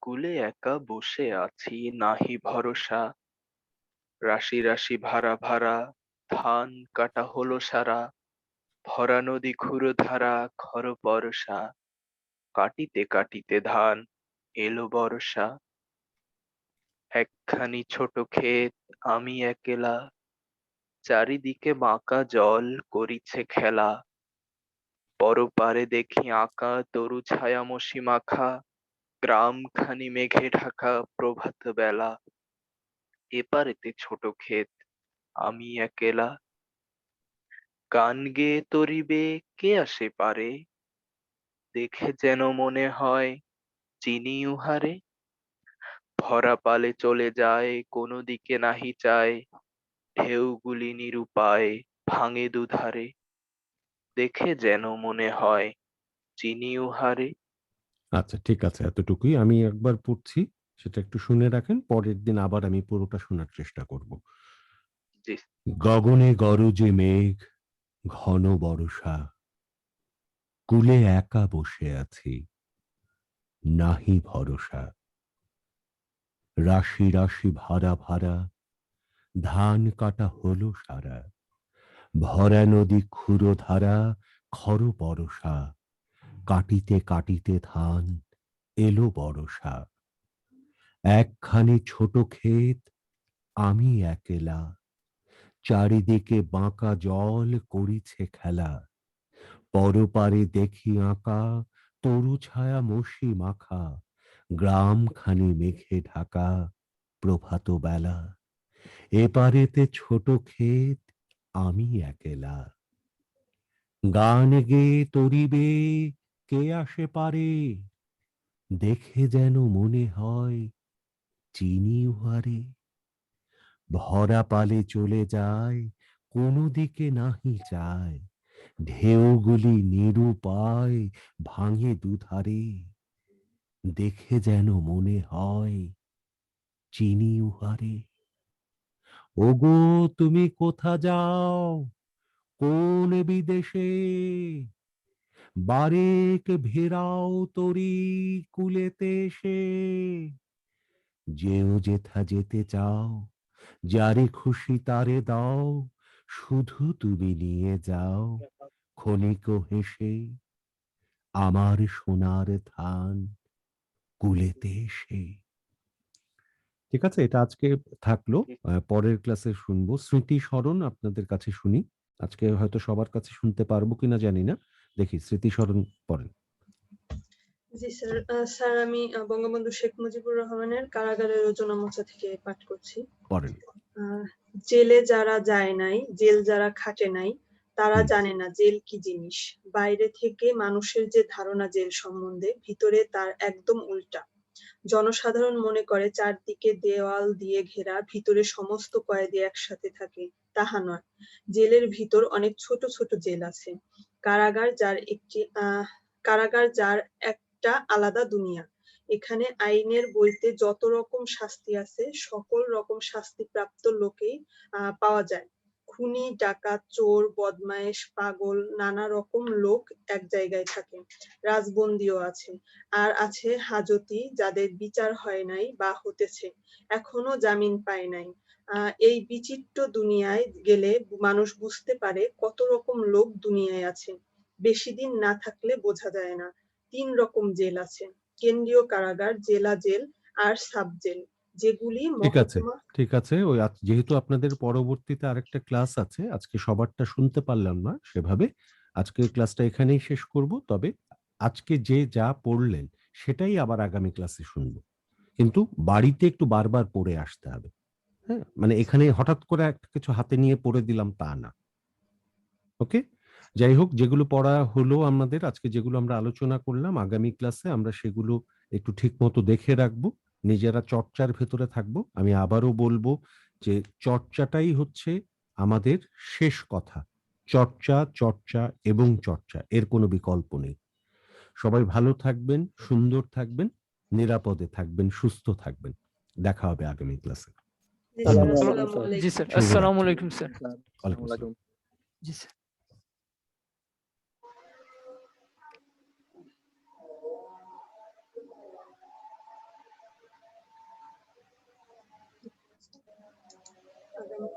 কূলে একা বসে আছি নাহি ভরসা, রাশি রাশি ভাড়া ভাড়া, ধান কাটা হলো সারা, ভরা নদী ক্ষুরধারা খর বরষা, কাটিতে কাটিতে ধান এলো বর্ষা, একখানি ছোট ক্ষেত আমি একেলা, চারিদিকে বাঁকা জল করিছে খেলা, পরপারে দেখি আঁকা তরু ছায়া মসি মাখা, গ্রামখানি মেঘে ঢাকা প্রভাত বেলা, এপারেতে ছোট ক্ষেত আমি একেলা, গান গেয়ে তরিবে কে আসে পারে, দেখে যেন মনে হয় চিনি উহারে, ভরা পালে চলে যায় কোনো দিকে নাহি চায়, ঢেউগুলি নিরুপায় ভাঙে দুধারে, দেখে যেন মনে হয় চিনি উহারে। আচ্ছা, ঠিক আছে, এতটুকুই। আমি একবার পড়ছি, সেটা একটু শুনে রাখেন, পরের দিন আবার আমি পুরোটা শোনার চেষ্টা করব। জি। গগনে গরজে মেঘ ঘন বরষা, কূলে একা বসে আছি নাহি ভরসা, রাশি রাশি ভাড়া ভাড়া, ধান কাটা হলো সারা, ভরা নদী ক্ষুরধারা খর বরষা, কাটিতে কাটিতে ধান এলো বরষা, একখানি ছোট ক্ষেত আমি একেলা, চারিদিকে বাঁকা জল করিছে খেলা, পরপারে দেখি আঁকা তরু ছায়া মসি মাখা, গ্রামখানি মেঘে ঢাকা প্রভাত বেলা, এপারেতে ছোট ক্ষেত আমি একেলা, গান গেয়ে তরিবে কে আসে পারে, দেখে যেন মনে হয় চিনি উহারে, ভরা পালে চলে যায় কোনো দিকে নাহি যায়, ঢেউগুলি নিরুপায় ভাঙে দুধারে, দেখে যেন মনে হয় চিনি উহারে। ওগো তুমি কোথা যাও, কোন বিদেশে, বারেক ভেরাও তরি কুলেতে এসে, যেও যেথা যেতে চাও, যারে খুশি তারে দাও, শুধু তুমি নিয়ে যাও ক্ষণিক হেসে, আমার সোনার ধান কুলেতে এসে। ঠিক আছে, এটা আজকে থাকলো, পরের ক্লাসে শুনবো। স্মৃতি স্মরণ আপনাদের কাছে শুনি, আজকে হয়তো সবার কাছে শুনতে পারবো কিনা জানি না, দেখি স্মৃতি স্মরণ পড়েন। জি স্যার, স্যার আমি বঙ্গবন্ধু শেখ মুজিবুর রহমানের কারাগারের রচনা মোচা থেকে পাঠ করছি। পড়েন। জেলে যারা যায় নাই, জেল যারা খাটে নাই, তারা জানে না জেল কি জিনিস। বাইরে থেকে মানুষের যে ধারণা জেল সম্বন্ধে, ভিতরে তার একদম উল্টা। জনসাধারণ মনে করে চারদিকে দেওয়াল দিয়ে ঘেরা, ভিতরে সমস্ত কয়েদি একসাথে থাকে। তাহা নয়, জেলের ভিতর অনেক ছোট ছোট জেল আছে। কারাগার যার একটা আলাদা দুনিয়া। এখানে আইনের বইতে যত রকম শাস্তি আছে, সকল রকম শাস্তিপ্রাপ্ত লোকেই পাওয়া যায়। খুনি, ডাকাত, চোর, বদমাইশ, পাগল নানা রকম লোক এক জায়গায় থাকে। রাজবন্দীও আছে। আর আছে হাজতি, যাদের বিচার হয় নাই বা হতেছে, এখনো জামিন পায় নাই। এই বিচিত্র দুনিয়ায় গেলে মানুষ বুঝতে পারে কত রকম লোক দুনিয়ায় আছে। বেশি দিন না থাকলে বোঝা যায় না। ৩ রকম জেল আছে: কেন্দ্রীয় কারাগার, জেলা জেল আর সাব জেল, যেগুলি ঠিক আছে, মহকুমা। ঠিক আছে। ওই যেহেতু আপনাদের পরবর্তীতে আরেকটা ক্লাস আছে, আজকে সবারটা শুনতে পারলাম না সেভাবে। আজকের ক্লাসটা এখানেই শেষ করব। তবে আজকে যে যা পড়লেন সেটাই আবার আগামী ক্লাসে শুনবো। কিন্তু বাড়িতে একটু বারবার পড়ে আসতে হবে। হ্যাঁ? মানে এখানে হঠাৎ করে একটা কিছু হাতে নিয়ে পড়ে দিলাম তা না। ওকে? যাই হোক, যেগুলো পড়া হলো আমাদের আজকে, যেগুলো আমরা আলোচনা করলাম, আগামী ক্লাসে আমরা সেগুলো একটু ঠিকমতো দেখে রাখবো। নিজেরা চর্চার ভেতরে থাকবো। আমি আবারও বলবো যে চর্চাটাই হচ্ছে আমাদের শেষ কথা। চর্চা, চর্চা এবং চর্চা। এর কোনো বিকল্প নেই। সবাই ভালো থাকবেন, সুন্দর থাকবেন, নিরাপদে থাকবেন, সুস্থ থাকবেন। দেখা হবে আগামী ক্লাসে। জি স্যার, ধন্যবাদ। আসসালামু জি আলাইকুম। স্যার, শুভরাত্রি। আসসালামু আলাইকুম স্যার। ওয়ালাইকুম আসসালাম। জি স্যার। আগামী